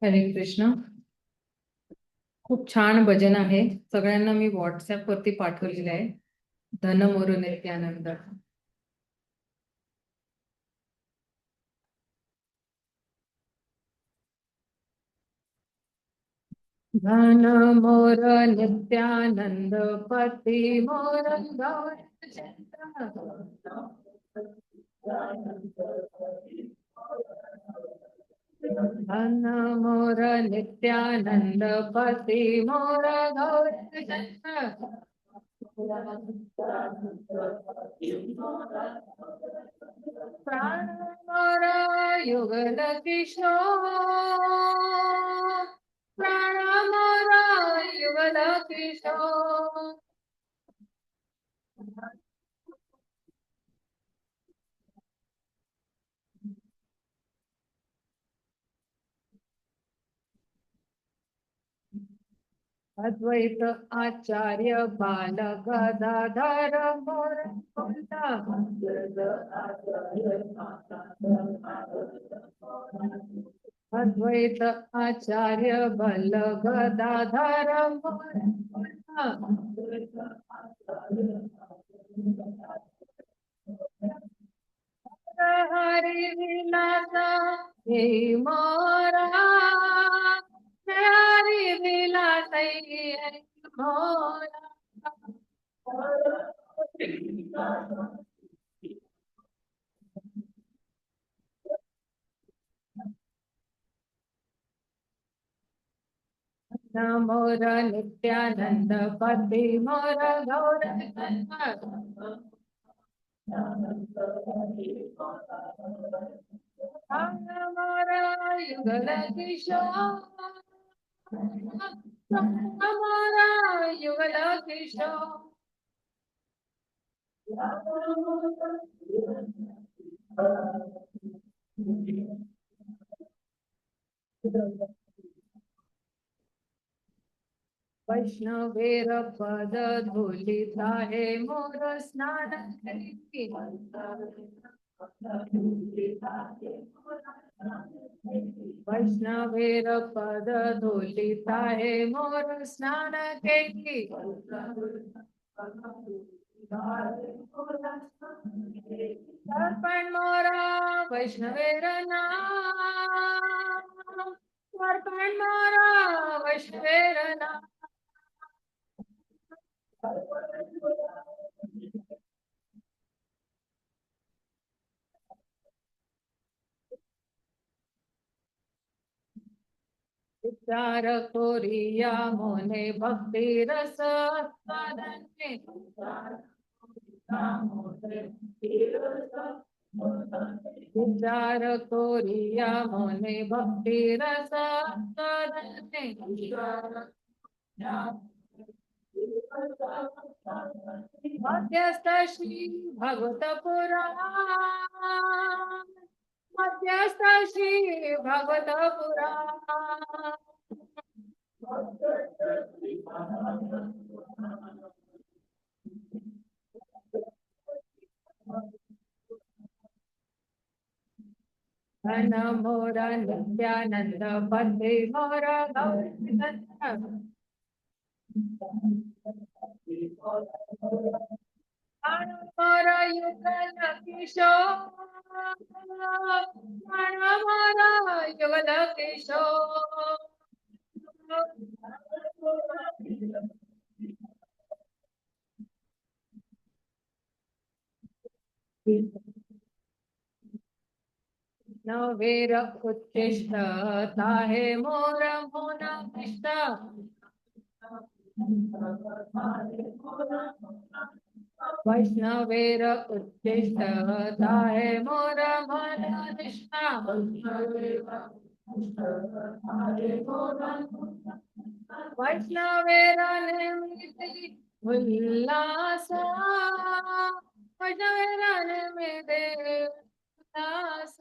हरे कृष्ण. खूप छान भजन आहे. सगळ्यांना मी व्हॉट्सअप वरती पाठवलेलं आहे. धन मोर नित्यानंद. धन मोर नित्यानंद पती मोर गौर. धन मोर नित्यानंद पती मोर गौर. प्राण मोर युगल किशोर. प्राण मोर युगल किशोर. अद्वैत आचार्य बाल गदाधर मोर कोणता. अद्वैत आचार्य बल गदाधर मोर कोणता. हरि विलास हे मोरा. हरि विलास हे मोरा. मोर नित्यानंद पति मोर गौर. मोर युगल किशोर. मोर युगल किशोर. वैष्णवेर पद धुलित आहे मोर स्नान करी. वैष्णवेर पद धुलित आहे मोर स्नान केली. अर्पण मोरा वैष्णवेर नाम. अर्पण मोरा वैष्णवेर नाम. विचार कोरिया मोने भक्ती रस आस्वादने. विचार कोरिया मोने भक्ती रस आस्वादने. मध्यस्थ श्री भगवत पुराण. मध्यस्थ श्री भगवत पुराण. धन मोर नित्यानंद पति मोर गौर. प्राण मोर युगल किशोर. प्राण मोर युगल किशोर. नवेर उच्चिष्ट ताहे मोर मोन इष्ट. वैष्णवेर उच्चिष्ट ताहे मोर मन निष्ठा. वैष्णवेर निमित्ति उल्लास. वैष्णवेर निमित्ति उल्लास.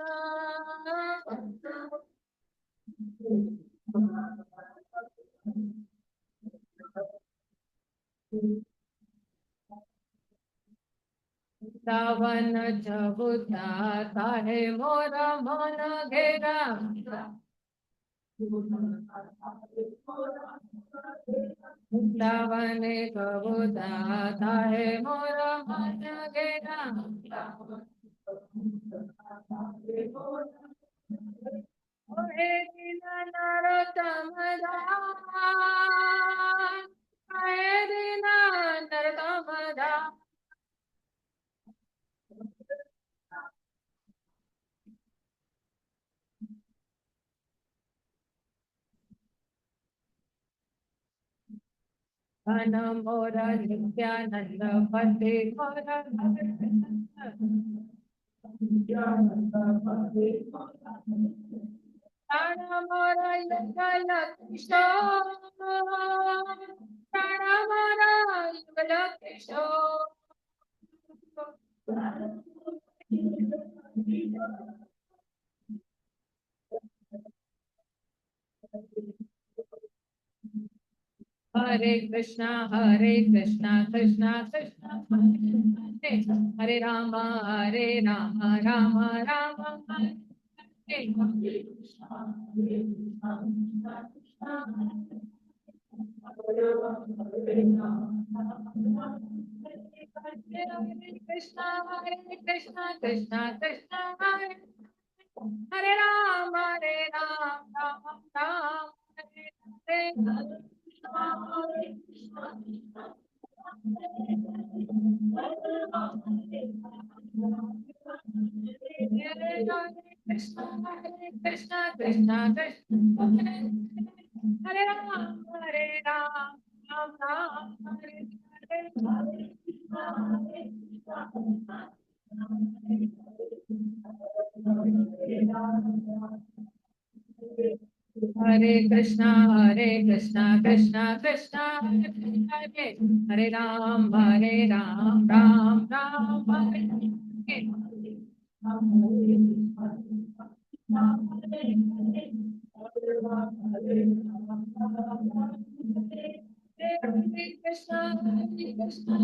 सावन चबुता ताहे मोर मन घेरा. वृंदावने कबूतराता है मोरा मन घेरा ओहे दिन नरोत्तम दास ओहे दिन नरोत्तम दास घन मोरा नित्यानंद पते मोरा प्राण मोरा युगल किशोर प्राण मोरा युगल किशोर हरे कृष्णा कृष्णा कृष्णा हरे हरे राम राम राम हरे हरे कृष्णा कृष्णा कृष्णा हरे हरे राम राम राम हरे हरे कृष्णा कृष्णा कृष्णा हरे राम राम राम हरे हरे कृष्णा कृष्णा कृष्णा हरे हरे राम राम राम हरे हरे कृष्णा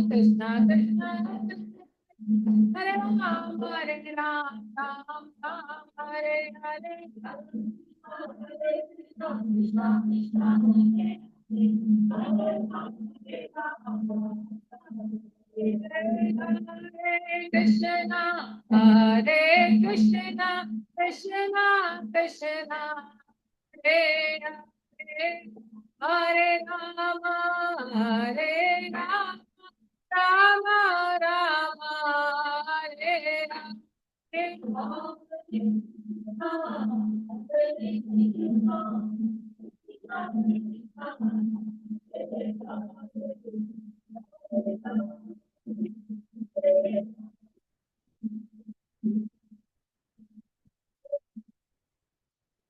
कृष्णा कृष्णा हरे राम राम हरे हरे हरे कृष्णा कृष्णा कृष्णा हरे हरे हरे राम राम राम हरे हरे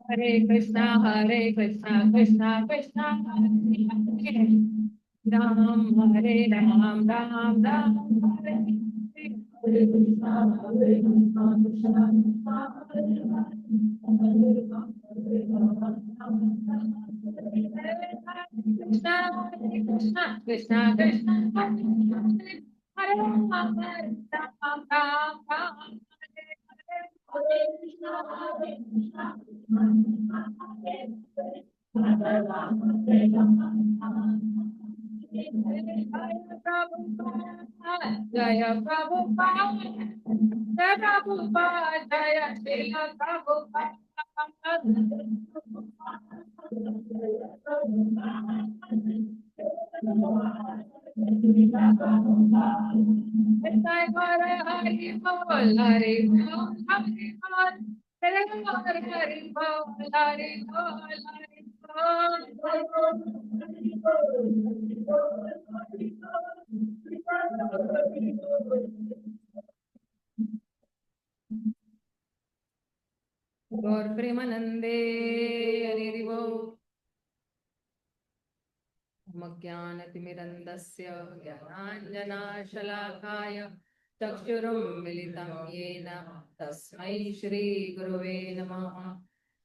हरे कृष्णा कृष्णा कृष्णा हरे हरे राम राम हरे हरे कृष्णा कृष्णा हरे राम राम जय प्रभुपाद जय श्री प्रभुपाद जय हरि बोल हरि बोल हरि बोल हरि बोल हरि बोल हरि बोल हरि बोल गौर प्रेमानंदे हरि बोल ज्ञानतिमिरन्दस्य ज्ञानाञ्जनाशलाकाय चक्षुरुन्मिलितं येन तस्मै श्रीगुरुवे नमः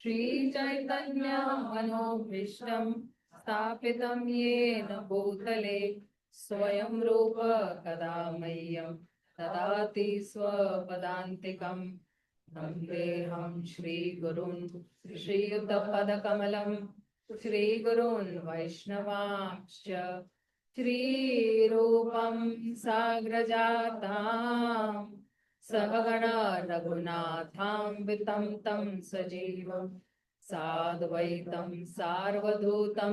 श्रीचैतन्यमनोभीष्टं स्थापितं येन भूतले स्वयं रूप कदा मह्यं ददाति स्वपदान्तिकं वन्देऽहं श्रीगुरुन् श्रीयुतपदकमलं श्रीगुरून् वैष्णवांश्च श्रीरूपं साग्रजातां सहगणा रघुनाथान्वितं तं सजीवं साद्वैतं सार्वधूतं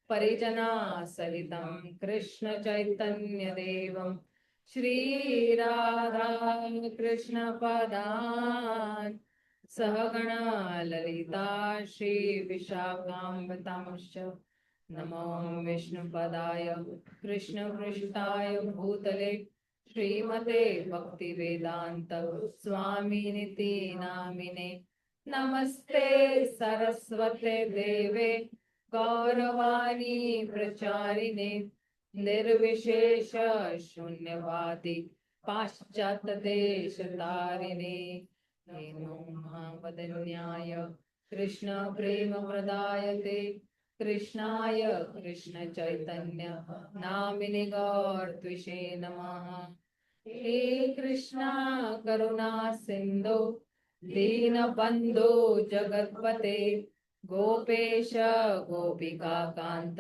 परिजनासहितं कृष्णचैतन्यदेवं श्रीराधा कृष्णपदान् सहगणा ललिता श्रीविशाखान्वितांश्च नमो विष्णुपदाय कृष्णपृष्ठाय भूतले श्रीमते भक्तिवेदान्त स्वामिनिति नामिने नमस्ते सरस्वते देवे गौरवाणी प्रचारिणे निर्विशेष शून्यवादी पाश्चात्य देश तारिणे नमो महावदन्याय कृष्ण प्रेम प्रदायते कृष्णाय कृष्ण चैतन्य नामिने गौरत्विषे नमः हे कृष्णा करुणा सिंधु दीनबन्धो जगत्पते गोपेश गोपिका कांत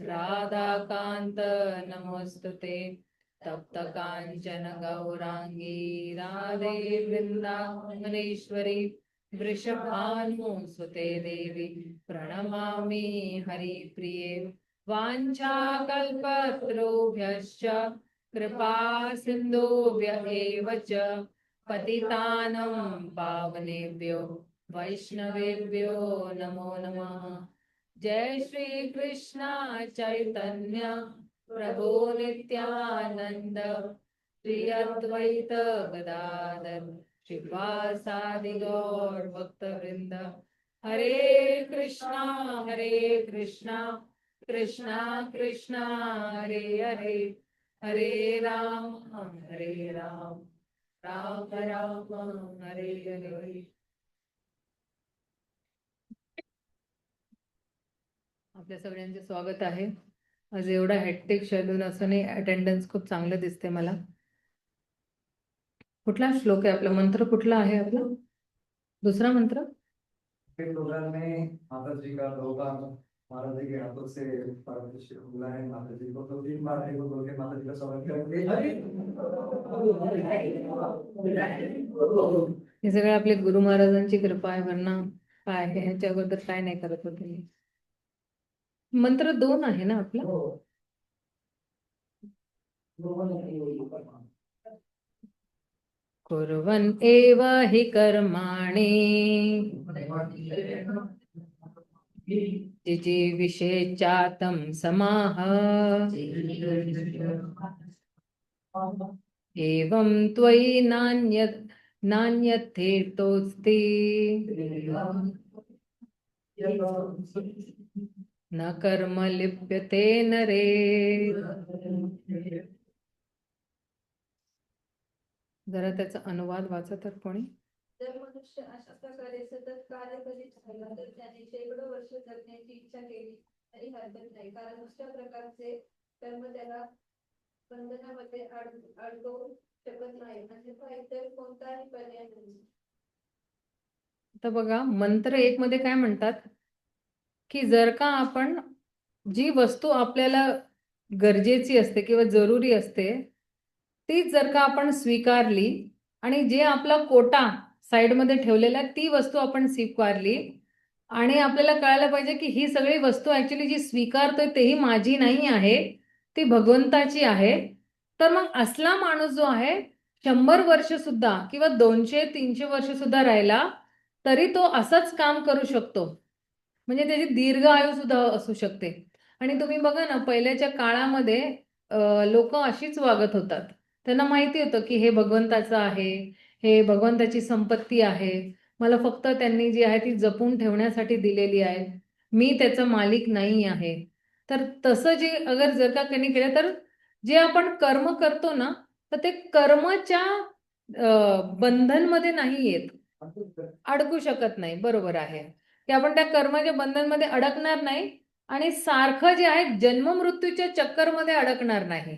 राधाकांत नमोस्तुते तप्त कांचन गौरांगी राधे वृंदावनेश्वरी वृषभानुसुते देवी प्रणमामि हरिप्रिये वाञ्छाकल्पतरुभ्यश्च कृपा सिन्धुभ्य एव च पतितानं पावनेभ्यो वैष्णवेभ्यो नमो नमः। जय श्री कृष्ण चैतन्य प्रभु नित्यानंद श्री अद्वैत गदाधर श्रीवासादि गौर भक्त वृंद हरे कृष्णा कृष्णा कृष्णा हरे हरे हरे राम राम राम हरे हरे। आपल्या सगळ्यांचे स्वागत आहे। आज एवढा हेक्टिक शेड्यूल असूनही अटेंडन्स खूप चांगलं दिसते मला। कुठला श्लोक आहे आपला? मंत्र कुठला आहे आपला? दुसरा मंत्र प्रोग्राम में माता जी का दोहा महाराज जी के हाथों से परमेश्वर बोला है माता जी को तो 3 बार एक बोल के माता जी का स्वागत करेंगे। हे सगळे आपले गुरु महाराजांची कृपा आहे, वरना काय आहे ह्याच्या अगोदर काय नाही करत होते मी। मंत्र 2 आहे ना आपला? कुर्वन् एव हि कर्माणि जिजीविषेचातं समाः एवं त्वयि नान्यथेतोऽस्ति न कर्म लिप्यते नरे। जरा त्याचा अनुवाद वाचतात कोणी? जर मनुष्य अशा प्रकारे सतत कार्य करीत राहिला तर त्याने शेकडो वर्ष जगण्याची इच्छा केली तरी हरकत नाही, कारण अशा प्रकारचे कर्म त्याला बंधनामध्ये अडकवू शकत नाही, अन्यथा इतर कोणताही पर्याय नाही। आता बघा, मंत्र 1 मध्ये काय म्हणतात की जर का आपण जी वस्तू आपल्याला गरजेची असते किंवा जरुरी असते तीच जर का आपण स्वीकारली आणि जे आपला कोटा साइड मध्ये ठेवलेला ती वस्तू आपण स्वीकारली आणि आपल्याला कळायला पाहिजे की ही सगळी वस्तू ऍक्च्युली जी स्वीकारतोय तेही माझी नाही आहे, ती भगवंताची आहे, तर मग असला माणूस जो आहे 100 वर्ष सुद्धा किंवा 200-300 वर्ष सुद्धा राहिला तरी तो असंच काम करू शकतो, म्हणजे त्याची दीर्घ आयु सुद्धा असू शकते। आणि तुम्ही बघा ना, पहिल्याच्या काळामध्ये लोक अशीच वागत होतात। त्यांना माहिती होतं की हे भगवंताचं आहे, हे भगवंताची संपत्ती आहे, मला फक्त त्यांनी जी आहे ती जपून ठेवण्यासाठी दिलेली आहे, मी त्याचा मालिक नाही आहे। तर तसं जे अगर जर का त्यांनी केलं तर जे आपण कर्म करतो ना तर ते कर्माच्या बंधनमध्ये नाही येत, अडकू शकत नाही। बरोबर आहे की आपण त्या कर्माच्या बंधनमध्ये अडकणार नाही आणि सारखं जे आहे जन्म मृत्यूच्या चक्करमध्ये अडकणार नाही।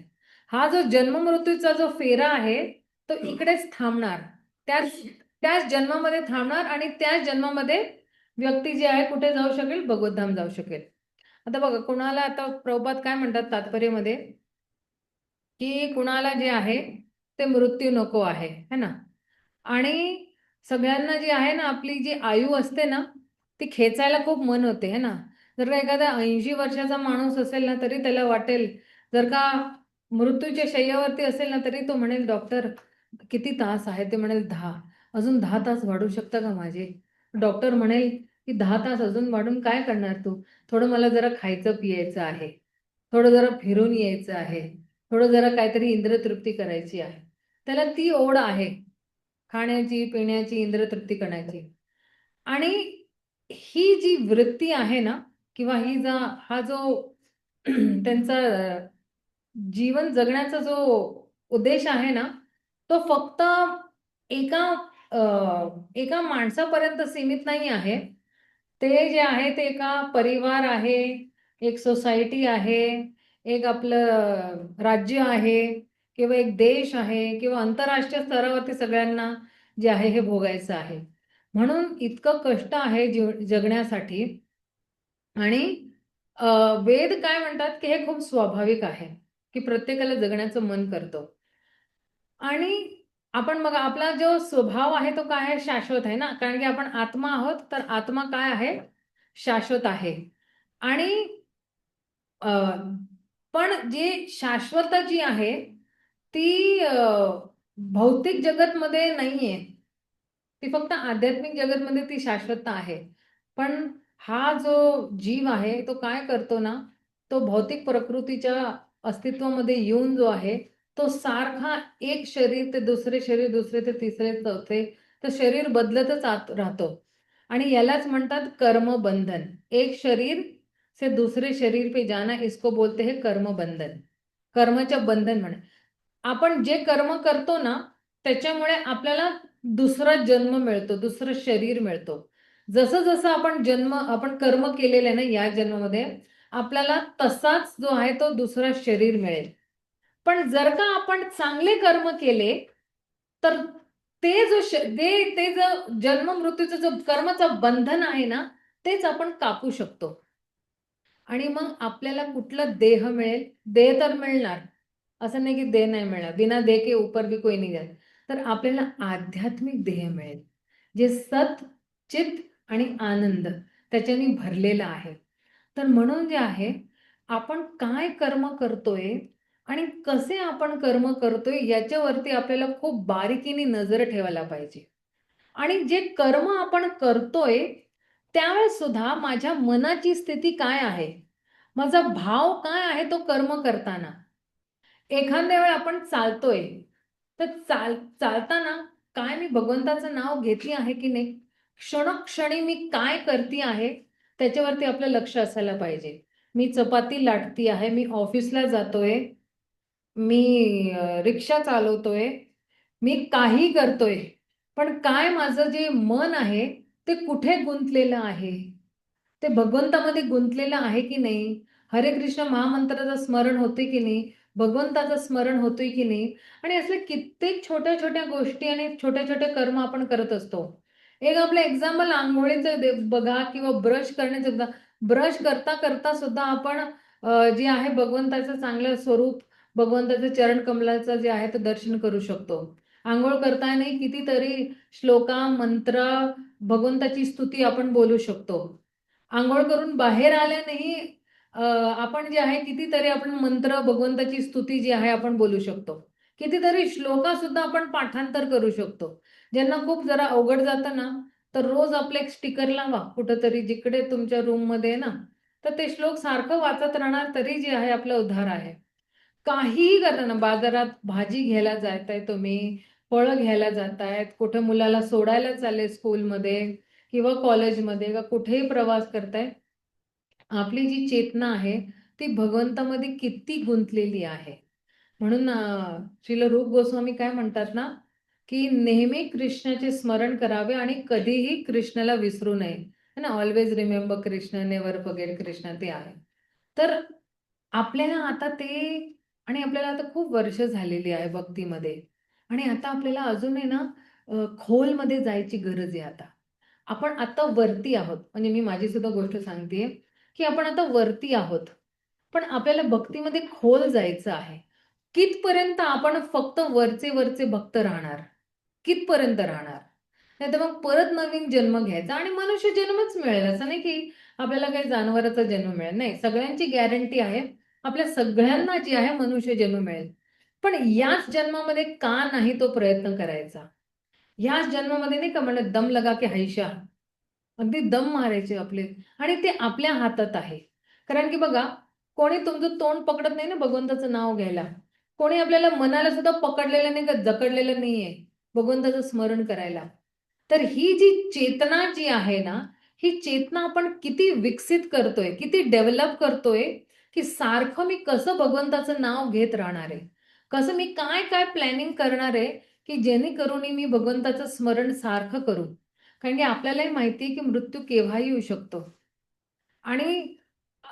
हा जो जन्म मृत्यूचा जो फेरा आहे तो इकडेच थांबणार, त्याच त्याच जन्मामध्ये थांबणार आणि त्याच जन्मामध्ये व्यक्ती जी आहे कुठे जाऊ शकेल, भगवतधाम जाऊ शकेल. आता बघा, कुणाला आता प्रभुपाद काय म्हणतात तात्पर्यामध्ये, की कुणाला जे आहे ते मृत्यू नको आहे, है ना. आणि सगळ्यांना जी आहे ना आपली जी आयु असते ना ती खेचायला खूप मन होते, है ना. जर का एखादा 80 वर्षाचा माणूस असेल ना तरी त्याला वाटेल, जर का मृत्यूच्या शय्यावरती असेल ना तरी तो म्हणेल, डॉक्टर किती तास आहे, ते म्हणेल 10, अजून 10 तास वाढू शकता का माझे. डॉक्टर म्हणेल की 10 तास अजून वाढून काय करणार तू, थोडं मला जरा खायचं पियायचं आहे, थोडं जरा फिरून यायचं आहे, थोडं जरा काहीतरी इंद्रतृप्ती करायची आहे. त्याला ती ओढ आहे खाण्याची, पिण्याची, इंद्रतृप्ती करण्याची. आणि ही जी वृत्ती आहे ना, किंवा हा जो त्यांचा जीवन जगण्याचा जो उद्देश आहे ना, तो फक्त एका एका माणसापर्यंत सीमित नाही आहे. ते जे आहे ते एका परिवार आहे, एक सोसायटी आहे, एक आपलं राज्य आहे, किंवा एक देश आहे, किंवा आंतरराष्ट्रीय स्तरावरती सगळ्यांना जे आहे हे भोगायचं आहे. म्हणून इतकं कष्ट आहे जगण्यासाठी. आणि वेद काय म्हणतात की हे खूप स्वाभाविक आहे, की प्रत्येकाला जगण्याचं मन करतं. आणि आपण बघा, आपला जो स्वभाव आहे तो काय आहे, शाश्वत आहे ना, कारण की आपण आत्मा आहोत. तर आत्मा काय आहे, शाश्वत आहे. आणि अ, पण जी शाश्वत जी आहे ती भौतिक जगतमध्ये नाहीये, ती फक्त आध्यात्मिक जगतमध्ये ती शाश्वतता आहे. पण हा जो जीव आहे तो काय करतो ना, तो भौतिक प्रकृतीच्या अस्तित्वामध्ये येऊन जो आहे तो सारखा एक शरीर ते दुसरे शरीर, दुसरे ते तिसरे चौथे, तर शरीर बदलतच राहतो. आणि यालाच म्हणतात कर्मबंधन. एक शरीर से दूसरे शरीर पे जाना, इसको बोलते हैं कर्मबंधन. कर्माचं बंधन म्हणे. आपण जे कर्म करतो ना त्याच्यामुळे आपल्याला दुसरा जन्म मिळतो, दुसरं शरीर मिळतो. जसं जसं आपण कर्म केलेले आहे ना या जन्मामध्ये, आपल्याला तसाच जो आहे तो दुसरा शरीर मिळेल. पण जर का आपण चांगले कर्म केले तर ते जो जन्म मृत्यूचं जो कर्माचं बंधन आहे ना तेच आपण कापू शकतो. आणि मग आपल्याला कुठला देह मिळेल, देह तर मिळणार, असं नाही की देह नाही मिळणार, बिना देह के ऊपर भी कोई नहीं जाता. तर आपल्याला आध्यात्मिक देह मिळेल, जे सत, चित आणि आनंद त्याच्याने भरलेलं आहे. तर म्हणून जे आहे आपण काय कर्म करतोय आणि कसे आपण कर्म करतोय याच्यावरती आपल्याला खूप बारीकीने नजर ठेवायला पाहिजे. आणि जे कर्म आपण करतोय त्यावेळेस सुद्धा माझ्या मनाची स्थिती काय आहे, माझा भाव काय आहे तो कर्म करताना. एखाद्या वेळ आपण चालतोय तर चालताना काय मी भगवंताचं नाव घेतली आहे की नाही, क्षणोक्षणी मी काय करते आहे त्याच्यावरती आपलं लक्ष असायला पाहिजे. मी चपाती लाटती आहे, मी ऑफिसला जातोय, मी रिक्षा चालवतोय, मी काही करतोय, पण काय माझं जे मन आहे ते कुठे गुंतलेलं आहे, ते भगवंतामध्ये गुंतलेलं आहे की नाही, हरे कृष्ण महामंत्राचं स्मरण होते की नाही, भगवंताचं स्मरण होतोय की नाही. आणि असले कित्येक छोट्या छोट्या गोष्टी आणि छोट्या छोट्या कर्म आपण करत असतो. एक आपलं एक्झाम्पल आंघोळीचं बघा, किंवा ब्रश करण्याचं बघा. ब्रश करता करता सुद्धा आपण जे आहे भगवंताचं चांगलं स्वरूप, भगवंताचं चरण कमलाचं जे आहे ते दर्शन करू शकतो. आंघोळ करताना कितीतरी श्लोका, मंत्र, भगवंताची स्तुती आपण बोलू शकतो. अंघोळ करून बाहेर आल्यानेही आपण जे आहे कितीतरी आपण मंत्र, भगवंताची स्तुती जी आहे आपण बोलू शकतो. कितीतरी श्लोका सुद्धा आपण पाठांतर करू शकतो. ज्यांना खूप जरा अवघड जातं ना तर रोज आपलं एक स्टिकर लावा कुठंतरी, जिकडे तुमच्या रूम मध्ये ना, तर ते श्लोक सारखं वाचत राहणार तरी जे आहे आपला उद्धार आहे. काहीही करताना, बाजारात भाजी घ्यायला जाताय तुम्ही, फळं घ्यायला जातायत, कुठे मुलाला सोडायला चालले स्कूलमध्ये किंवा कॉलेजमध्ये, का कुठेही प्रवास करताय, आपली जी चेतना आहे ती भगवंतामध्ये किती गुंतलेली आहे. म्हणून श्रील रूप गोस्वामी काय म्हणतात ना, की नेहमी कृष्णाचे स्मरण करावे आणि कधीही कृष्णाला विसरू नये, है ना. Always remember Krishna, never forget Krishna, ते आहे. तर आपल्याला आता आणि आपल्याला आता खूप वर्ष झालेली आहे भक्तीमध्ये. आणि आता आपल्याला अजून आहे ना खोलमध्ये जायची गरज आहे आता. आपण आता वरती आहोत. म्हणजे मी माझी सुद्धा गोष्ट सांगतेय, की आपण आता वरती आहोत. पण आपल्याला भक्तीमध्ये खोल जायचं आहे. कितपर्यंत आपण फक्त वरचे भक्त राहणार? कितपर्यंत राहणार? नाहीतर मग परत नवीन जन्म घ्यायचा आणि मनुष्य जन्मच मिळेल. असं नाही की आपल्याला काही जनावराचा जन्म मिळेल. नाही, सगळ्यांची गॅरंटी आहे. आपल्या सगळ्यांना जी आहे मनुष्य जन्म मिळेल. पण याच जन्मामध्ये का नाही तो प्रयत्न करायचा? याच जन्मामध्ये नाही का म्हणत दम लगा के हैशा. अगदी दम मारायचे आपले आणि ते आपल्या हातात आहे. कारण की बघा, कोणी तुमचं तोंड पकडत नाही ना भगवंताचं नाव घ्यायला. कोणी आपल्याला मनाला सुद्धा पकडलेलं नाही का जकडलेलं नाहीये भगवंताचं स्मरण करायला. तर ही जी चेतना जी आहे ना, ही चेतना आपण किती विकसित करतोय, किती डेव्हलप करतोय, की सारखं मी कसं भगवंताचं नाव घेत राहणार आहे. कसं मी काय काय प्लॅनिंग करणार आहे, की जेणेकरून मी भगवंताचं स्मरण सारखं करू. कारण की आपल्यालाही माहिती आहे, की मृत्यू केव्हाही येऊ शकतो. आणि अ,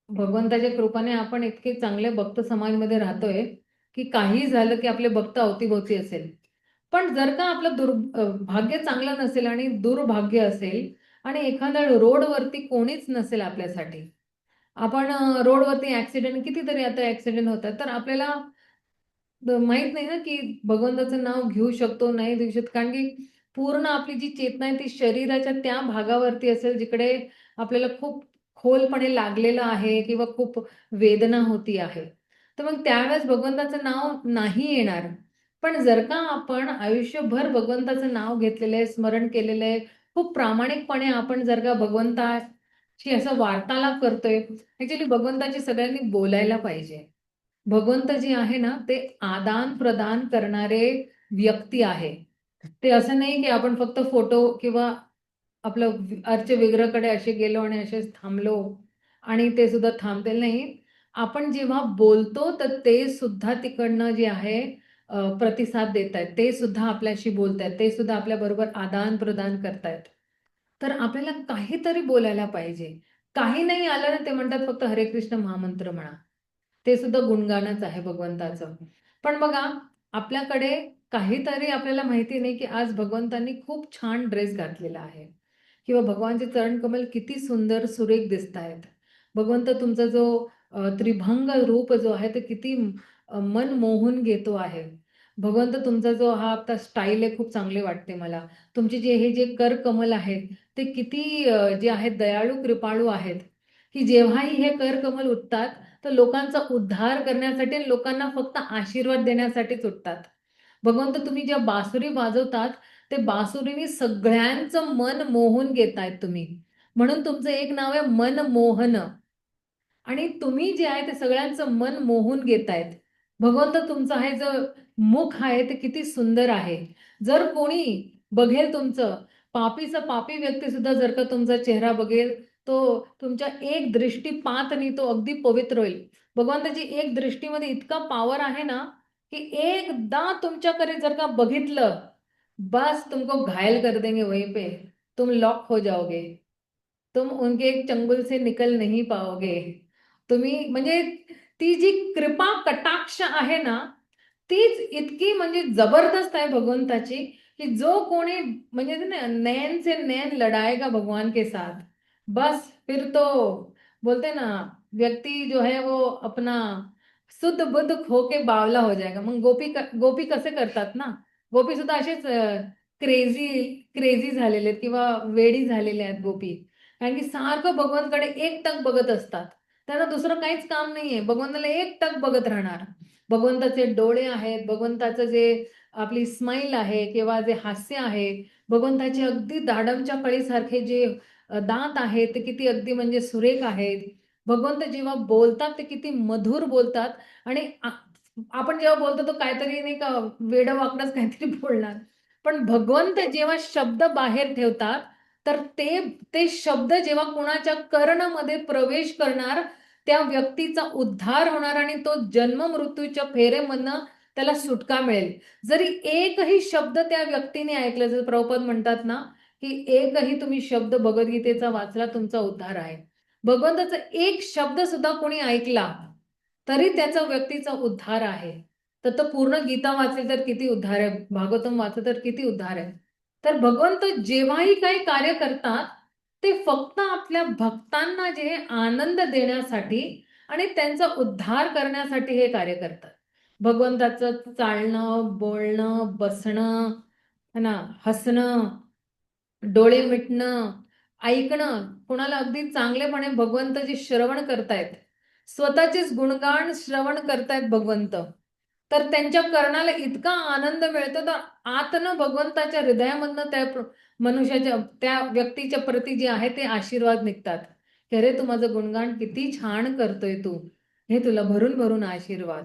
भगवंताच्या कृपाने आपण इतके चांगले भक्त समाजमध्ये राहतोय, की काहीही झालं की आपले भक्त अवतीभोवती असेल. पण जर का आपलं भाग्य चांगलं नसेल आणि दुर्भाग्य असेल आणि एखाद्या रोडवरती कोणीच नसेल आपल्यासाठी. आपण रोडवरती ॲक्सिडेंट कितीतरी आता ॲक्सिडेंट होतात. तर आपल्याला माहित नाही ना, की भगवंताचं नाव घेऊ शकतो, नाही घेऊ शकत. कारण की पूर्ण आपली जी चेतना आहे ती शरीराच्या त्या भागावरती असेल जिकडे आपल्याला खूप खोलपणे लागलेलं आहे किंवा खूप वेदना होती आहे. तर मग त्यावेळेस भगवंताचं नाव नाही येणार. पण जर का आपण आयुष्यभर भगवंताचं नाव घेतलेलं आहे, स्मरण केलेलं आहे, खूप प्रामाणिकपणे आपण जर का भगवंताशी असं वार्तालाप करतोय, ॲक्चुअली भगवंताशी सगळ्यांनी बोलायला पाहिजे. भगवंत जे आहे ना, ते आदान-प्रदान करणारे व्यक्ती आहे. ते असं नाही की आपण फक्त फोटो किंवा आपलं अर्चे विग्रहाकडे असे गेलो आणि असेच थांबलो आणि ते सुद्धा थांबतील नाही. आपण जेव्हा बोलतो तर ते सुद्धा तिकडनं जे आहे प्रतिसाद देतायत. ते सुद्धा आपल्याशी बोलतायत. ते सुद्धा आपल्याबरोबर आदान-प्रदान करतायत. तर आपल्याला काहीतरी बोलायला पाहिजे. काही नाही आलं ना, ते म्हणतात फक्त हरे कृष्ण महामंत्र म्हणा. ते सुद्धा गुणगाणच आहे भगवंताचं. पण बघा, आपल्याकडे काहीतरी आपल्याला माहिती नाही, की आज भगवंतांनी खूप छान ड्रेस घातलेला आहे किंवा भगवानचे चरणकमल किती सुंदर सुरेख दिसतायत. भगवंत तुमचा जो त्रिभंग रूप जो आहे ते किती मन मोहून घेतो आहे. भगवंत तुमचा जो हा आता स्टाईल आहे खूप चांगले वाटते मला. तुमचे हे जे करकमल आहेत ते किती जे आहेत दयाळू कृपाळू आहेत, की जेव्हाही हे करकमल उठतात तर लोकांचा उद्धार करण्यासाठी आणि लोकांना फक्त आशीर्वाद देण्यासाठीच उठतात. भगवंत तुम्ही ज्या बासुरी वाजवतात, ते बासुरीने सगळ्यांचं मन मोहून घेतायत तुम्ही. म्हणून तुमचं एक नाव आहे मनमोहन. आणि तुम्ही जे आहे ते सगळ्यांचं मन मोहून घेतायत. भगवंत तुमचं आहे जो मुख आहे ते किती सुंदर आहे. जर कोणी बघेल तुमचं, पापीचा पापी व्यक्ती सुद्धा जर का तुमचा चेहरा बघेल, तो तुमच्या एक दृष्टीपातनी तो अगदी पवित्र होईल. भगवंताची एक दृष्टीमध्ये इतका पॉवर आहे ना, की एकदा तुमच्याकडे जर का बघितलं, बस तुमको घायल कर देंगे वहीं पे. तुम लॉक हो जाओगे. तुम उनके चंगुल से निकल नहीं पाओगे. तुम्ही म्हणजे ती जी कृपा कटाक्ष आहे ना, तीच इतकी म्हणजे जबरदस्त आहे भगवंताची, की जो कोणी म्हणजे ना नैन से नैन लड़ाएगा भगवान के साथ, बस फिर तो बोलते ना व्यक्ति जो है वो अपना शुद्ध बुद्ध खो के बावला हो जाएगा. मग गोपी कसे करतात ना, गोपी सुद्धा असेच क्रेझी क्रेझी झालेले आहेत किंवा वेडी झालेले आहेत गोपी. कारण की सारखं भगवानकडे एकटक बघत असतात. त्यांना दुसरं काहीच काम नाहीये. भगवंताला एकटक बघत राहणार. भगवंताचे डोळे आहेत, भगवंताचं जे आपली स्माईल आहे किंवा जे हास्य आहे, भगवंताचे अगदी दाडमच्या कळीसारखे जे दात आहेत, ते किती अगदी म्हणजे सुरेख आहेत. भगवंत जेव्हा बोलतात, ते किती मधुर बोलतात आणि आपण जेव्हा बोलतो, तो काहीतरी नाही का वेडं-वाकडंच काहीतरी बोलणार. पण भगवंत जेव्हा शब्द बाहेर ठेवतात, तर ते ते शब्द जेव्हा कुणाच्या कर्णमध्ये प्रवेश करणार, त्या व्यक्तीचा उद्धार होणार आणि तो जन्म-मृत्यूच्या फेरेमधनं त्याला सुटका मिळेल. जरी एकही शब्द त्या व्यक्तीने ऐकलं, जसं प्रभुपाद म्हणतात ना, की एकही तुम्ही शब्द भगवद्गीतेचा वाचला, तुमचा उद्धार आहे. भगवंताचा एक शब्द सुद्धा कोणी ऐकला, तरी त्याचा व्यक्तीचा उद्धार आहे. तर पूर्ण गीता वाचली तर किती उद्धार आहे, भागवतम वाचलं तर किती उद्धार आहे. तर भगवंत जेव्हाही काही कार्य करतात ते फक्त आपल्या भक्तांना जे आनंद देण्यासाठी आणि त्यांचा उद्धार करण्यासाठी हे कार्य करतात. भगवंताचं चालणं, बोलणं, बसणं, है ना, हसणं, डोळे मिटणं, ऐकणं, कोणाला अगदी चांगलेपणे भगवंत जे श्रवण करतायत, स्वतःचेच गुणगान श्रवण करतायत भगवंत, तर त्यांच्या कर्णाला इतका आनंद मिळतो, तर आतनं भगवंताच्या हृदयामधनं त्या मनुष्याच्या त्या व्यक्तीच्या प्रती जे आहे ते आशीर्वाद निघतात की अरे तू माझं गुणगान किती छान करतोय, तू हे तुला भरून भरून आशीर्वाद.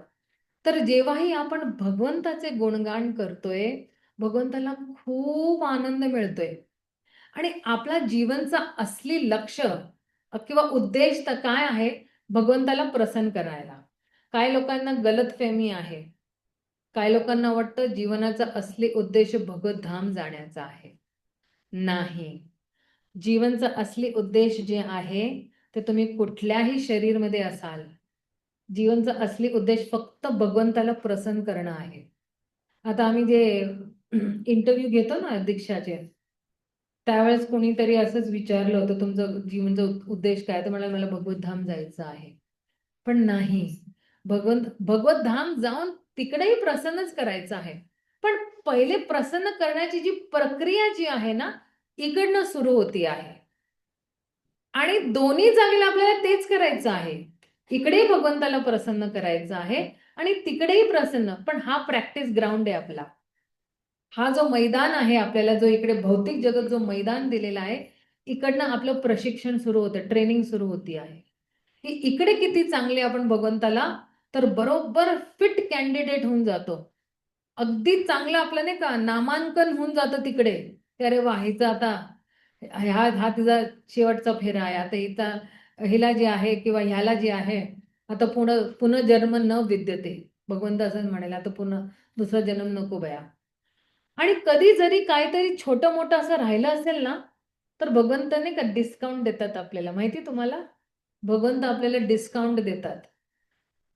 तर जेव्हाही आपण भगवंताचे गुणगान करतोय भगवंताला खूप आनंद मिळतोय आणि आपला जीवनचा असली लक्ष किंवा उद्देश तर काय आहे, भगवंताला प्रसन्न करायला. काय लोकांना गलतफहमी आहे, काय लोकांना वाटतं जीवनाचा असली उद्देश भगवत धाम जाण्याचा आहे. नाही, जीवनचा असली उद्देश जे आहे ते तुम्ही कुठल्याही शरीरमध्ये असाल, जीवनचा असली उद्देश फक्त भगवंताला प्रसन्न करणं आहे. आता आम्ही जे इंटरव्ह्यू घेतो ना दीक्षाचे, त्यावेळेस कोणीतरी असंच विचारलं होतं तुमचं जीवनचा उद्देश काय, तर मला भगवत धाम जायचं आहे. पण नाही, भगवत धाम जाऊन तिकडेही प्रसन्नच करायचं आहे. पण पहिले प्रसन्न करण्याची जी प्रक्रिया जी आहे ना, इकडनं सुरू होती आहे आणि दोन्ही जागेला आपल्याला तेच करायचं आहे. इकडेही भगवंताला प्रसन्न करायचं आहे आणि तिकडेही प्रसन्न. पण हा प्रॅक्टिस ग्राउंड आहे आपला. हा जो मैदान आहे आपल्याला, जो इकडे भौतिक जगत जो मैदान दिलेला आहे, इकडनं आपलं प्रशिक्षण सुरू होतं, ट्रेनिंग सुरू होती आहे की इकडे किती चांगले आपण भगवंताला, तर बरोबर फिट कॅन्डिडेट होऊन जातो. अगदी चांगलं आपलं नाही का नामांकन होऊन जातं तिकडे. अरे वा, हिचा आता हा तिचा शेवटचा फेरा आहे, आता हिचा हिला जे आहे किंवा ह्याला जे आहे आता पुनर्जन्म न विद्यते. भगवंत असं म्हणाले, आता पुन्हा दुसरा जन्म नको बया. आणि कधी जरी काहीतरी छोटं मोठं असं राहिलं असेल ना, तर भगवंत नाही का डिस्काउंट देतात आपल्याला. माहिती तुम्हाला? भगवंत आपल्याला डिस्काउंट देतात.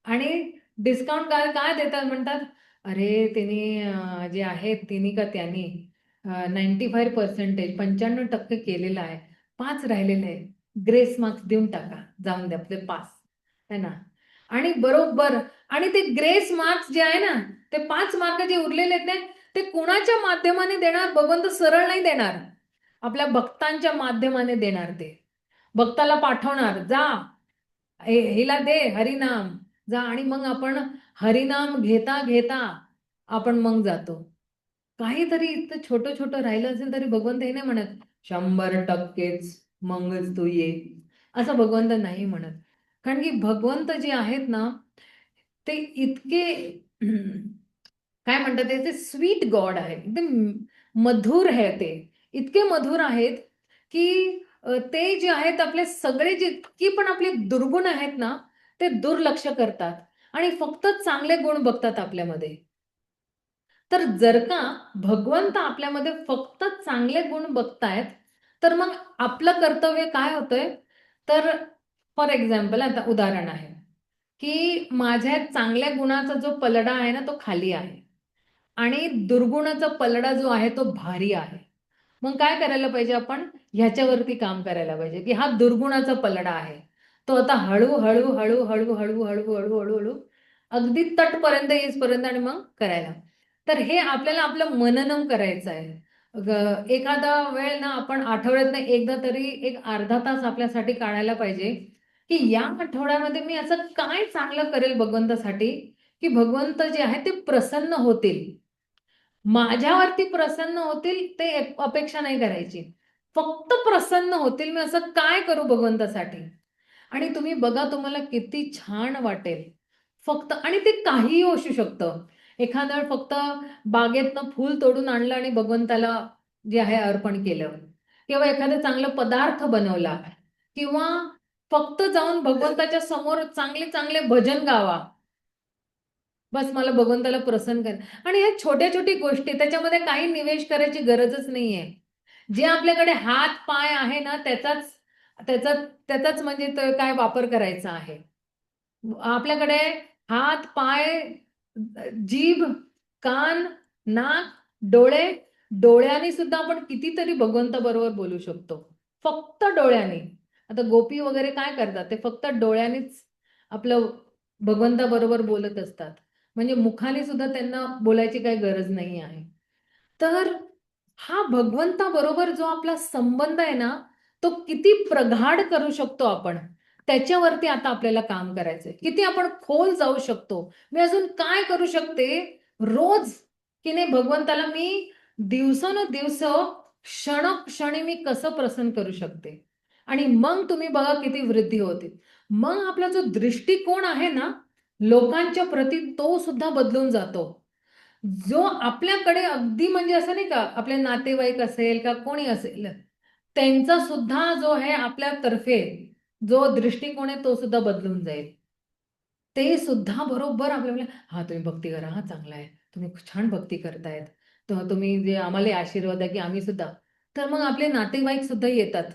आणि डिस्काउंट काय काय देतात म्हणतात, अरे त्यांनी जे आहे तिने का त्यांनी 95% 95% केलेलं आहे, 5 राहिलेले आहे, ग्रेस मार्क्स देऊन टाका, जाऊन द्या आपले पास, है ना. आणि बरोबर, आणि ते ग्रेस मार्क्स जे आहे ना, ते 5 मार्क जे उरलेले आहेत ना, ते कुणाच्या माध्यमाने देणार? भगवंत सरळ नाही देणार, आपल्या भक्तांच्या माध्यमाने देणार. ते भक्ताला पाठवणार, जा हिला दे हरिनाम, जा. आणि मग आपण हरिनाम घेता घेता आपण मग जातो. काहीतरी इतकं छोटं छोटं राहिलं असेल तरी भगवंत हे नाही म्हणत 100%च मगच तू ये, असं भगवंत नाही म्हणत. कारण की भगवंत जे आहेत ना ते इतके काय म्हणतात ते स्वीट गॉड आहे, एकदम मधुर आहे. ते इतके मधुर आहेत की ते जे आहेत आपले सगळे जितकी पण आपले दुर्गुण आहेत ना ते दुर्लक्ष करतात आणि फक्त चांगले गुण बघतात आपल्यामध्ये. तर जर का भगवंत आपल्यामध्ये फक्त चांगले गुण बघतायत, तर मग आपलं कर्तव्य काय होतंय? तर फॉर एक्झाम्पल आता उदाहरण आहे की माझ्या चांगल्या गुणाचा जो पलडा आहे ना तो खाली आहे आणि दुर्गुणाचा पलडा जो आहे तो भारी आहे. मग काय करायला पाहिजे? आपण ह्याच्यावरती काम करायला पाहिजे की हा दुर्गुणाचा पलडा आहे, तो आता हळूहळू हळूहळू हळूहळू हळूहळू हळूहळू अगदी तटपर्यंत येईपर्यंत आणि मग करायला. तर हे आपल्याला आपलं मननम करायचं आहे. एखादा वेळ ना आपण आठवड्यातनं एकदा तरी एक अर्धा तास आपल्यासाठी काढायला पाहिजे की या आठवड्यामध्ये मी असं काय चांगलं करेल भगवंतासाठी की भगवंत जे आहे ते प्रसन्न होतील, माझ्यावरती प्रसन्न होतील, ते अपेक्षा नाही करायची. फक्त प्रसन्न होतील, मी असं काय करू भगवंतासाठी. आणि तुम्ही बघा तुम्हाला किती छान वाटेल. फक्त, आणि ते काहीही असू शकतं. एखादा वेळ फक्त बागेतनं फूल तोडून आणलं आणि भगवंताला जे आहे अर्पण केलं, किंवा एखादा चांगला पदार्थ बनवला, किंवा फक्त जाऊन भगवंताच्या समोर चांगले चांगले भजन गावा. बस मला भगवंताला प्रसन्न कर. आणि ह्या छोट्या छोटी गोष्टी, त्याच्यामध्ये काही निवेश करायची गरजच नाहीये. जे आपल्याकडे हात पाय आहे ना त्याचाच त्याचाच त्याचाच म्हणजे काय वापर करायचा आहे. आपल्याकडे हात पाय जीभ, कान, नाक, डोळे, डोळ्यांनी सुद्धा आपण कितीतरी भगवंताबरोबर बोलू शकतो. फक्त डोळ्यांनी. आता गोपी वगैरे काय करतात, ते फक्त डोळ्यांनीच आपलं भगवंताबरोबर बोलत असतात. म्हणजे मुखाने सुद्धा त्यांना बोलायची काही गरज नाही आहे. तर हा भगवंताबरोबर जो आपला संबंध आहे ना, तो किती प्रगाढ करू शकतो आपण, त्याच्यावरती आता आपल्याला काम करायचंय. किती आपण खोल जाऊ शकतो. मी अजून काय करू शकते, रोज की नाही भगवंताला मी दिवसानुदिवस, क्षणोक्षणी मी कसं प्रसन्न करू शकते. आणि मग तुम्ही बघा किती वृद्धी होते. मग आपला जो दृष्टिकोन आहे ना लोकांच्या प्रती, तो सुद्धा बदलून जातो. जो आपल्याकडे अगदी म्हणजे असं नाही का, आपले नातेवाईक असेल का कोणी असेल, त्यांचा सुद्धा जो आहे आपल्यातर्फे जो दृष्टिकोन आहे तो सुद्धा बदलून जाईल. ते सुद्धा बरोबर आपल्याला, हा तुम्ही भक्ती करा, हा चांगला आहे, तुम्ही खूप छान भक्ती करतायत, तर तुम्ही जे आम्हाला आशीर्वाद आहे की आम्ही सुद्धा. तर मग आपले नातेवाईक सुद्धा येतात.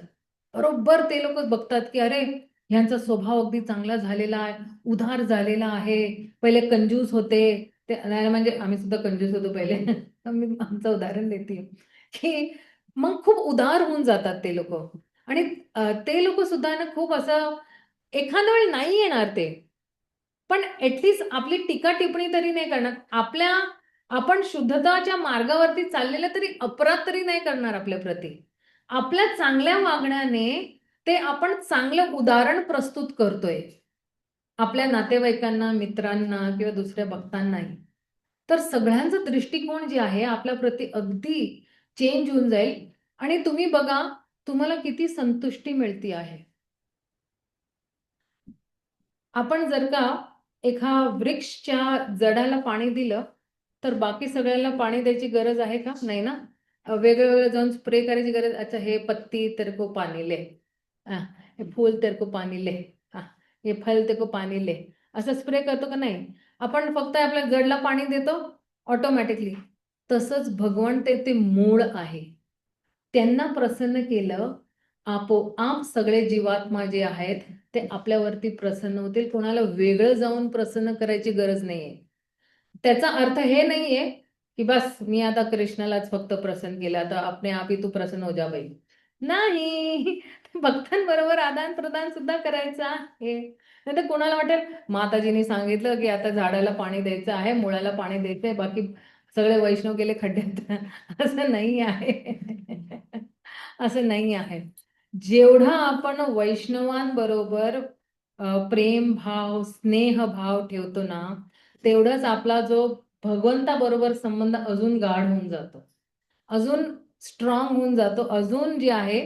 बरोबर ते लोक बघतात की अरे ह्यांचा स्वभाव अगदी चांगला झालेला आहे, उदार झालेला आहे. पहिले कंजूस होते, ते नाही म्हणजे आम्ही सुद्धा कंजूस होतो पहिले. मी आमचं उदाहरण देते की मग खूप उदार होऊन जातात ते लोक. आणि ते लोक सुद्धा ना खूप असं, एखाद्या वेळी नाही येणार ते, पण ऍटलीस्ट आपली टीका टिप्पणी तरी नाही करणार. आपण शुद्धताच्या मार्गावरती चाललेलं तरी अपराध तरी नाही करणार आपल्या प्रती. आपल्या चांगल्या वागण्याने ते आपण चांगलं उदाहरण प्रस्तुत करतोय आपल्या नातेवाईकांना, मित्रांना किंवा दुसऱ्या भक्तांनाही. तर सगळ्यांचा दृष्टिकोन जे आहे आपल्या प्रती अगदी चेंज होऊन जाईल. आणि तुम्ही बघा तुम्हाला किती संतुष्टी मिळती आहे. आपण जर का एका वृक्षच्या जडाला पाणी दिलं तर बाकी सगळ्याला पाणी द्यायची गरज आहे का? नाही ना. वेगवेगळं जाऊन स्प्रे करायची गरज, अच्छा हे पत्ती तेरे को पाणी ले, हे फूल तेरे को पाणी ले, हे फल तेरे को पाणी ले, असं स्प्रे करतो का? नाही. आपण फक्त आपल्या जडला पाणी देतो ऑटोमॅटिकली. तसंच भगवान ते मूळ आहे. त्यांना प्रसन्न केलं, आपोआप सगळे जीवात्मा जे आहेत ते आपल्यावरती प्रसन्न होतील. कोणाला वेगळं जाऊन प्रसन्न करायची गरज नाहीये. त्याचा अर्थ हे नाहीये की बस मी आता कृष्णालाच फक्त प्रसन्न केलं, आता आपणे आप ही तू प्रसन्न हो जा बाई. नाही. भक्तांबरोबर आदान प्रदान सुद्धा करायचं आहे. नाही तर कोणाला वाटेल माताजीने सांगितलं की आता झाडाला पाणी द्यायचं आहे, मुळाला पाणी द्यायचंय, बाकी सगळे वैष्णव गेले खड्ड्यात. असं नाही आहे. असं नाही आहे. जेवढा आपण वैष्णवांबरोबर प्रेम भाव, स्नेह भाव ठेवतो ना, तेवढाच आपला जो भगवंताबरोबर संबंध अजून गाढ होऊन जातो, अजून स्ट्रॉंग होऊन जातो, अजून जे आहे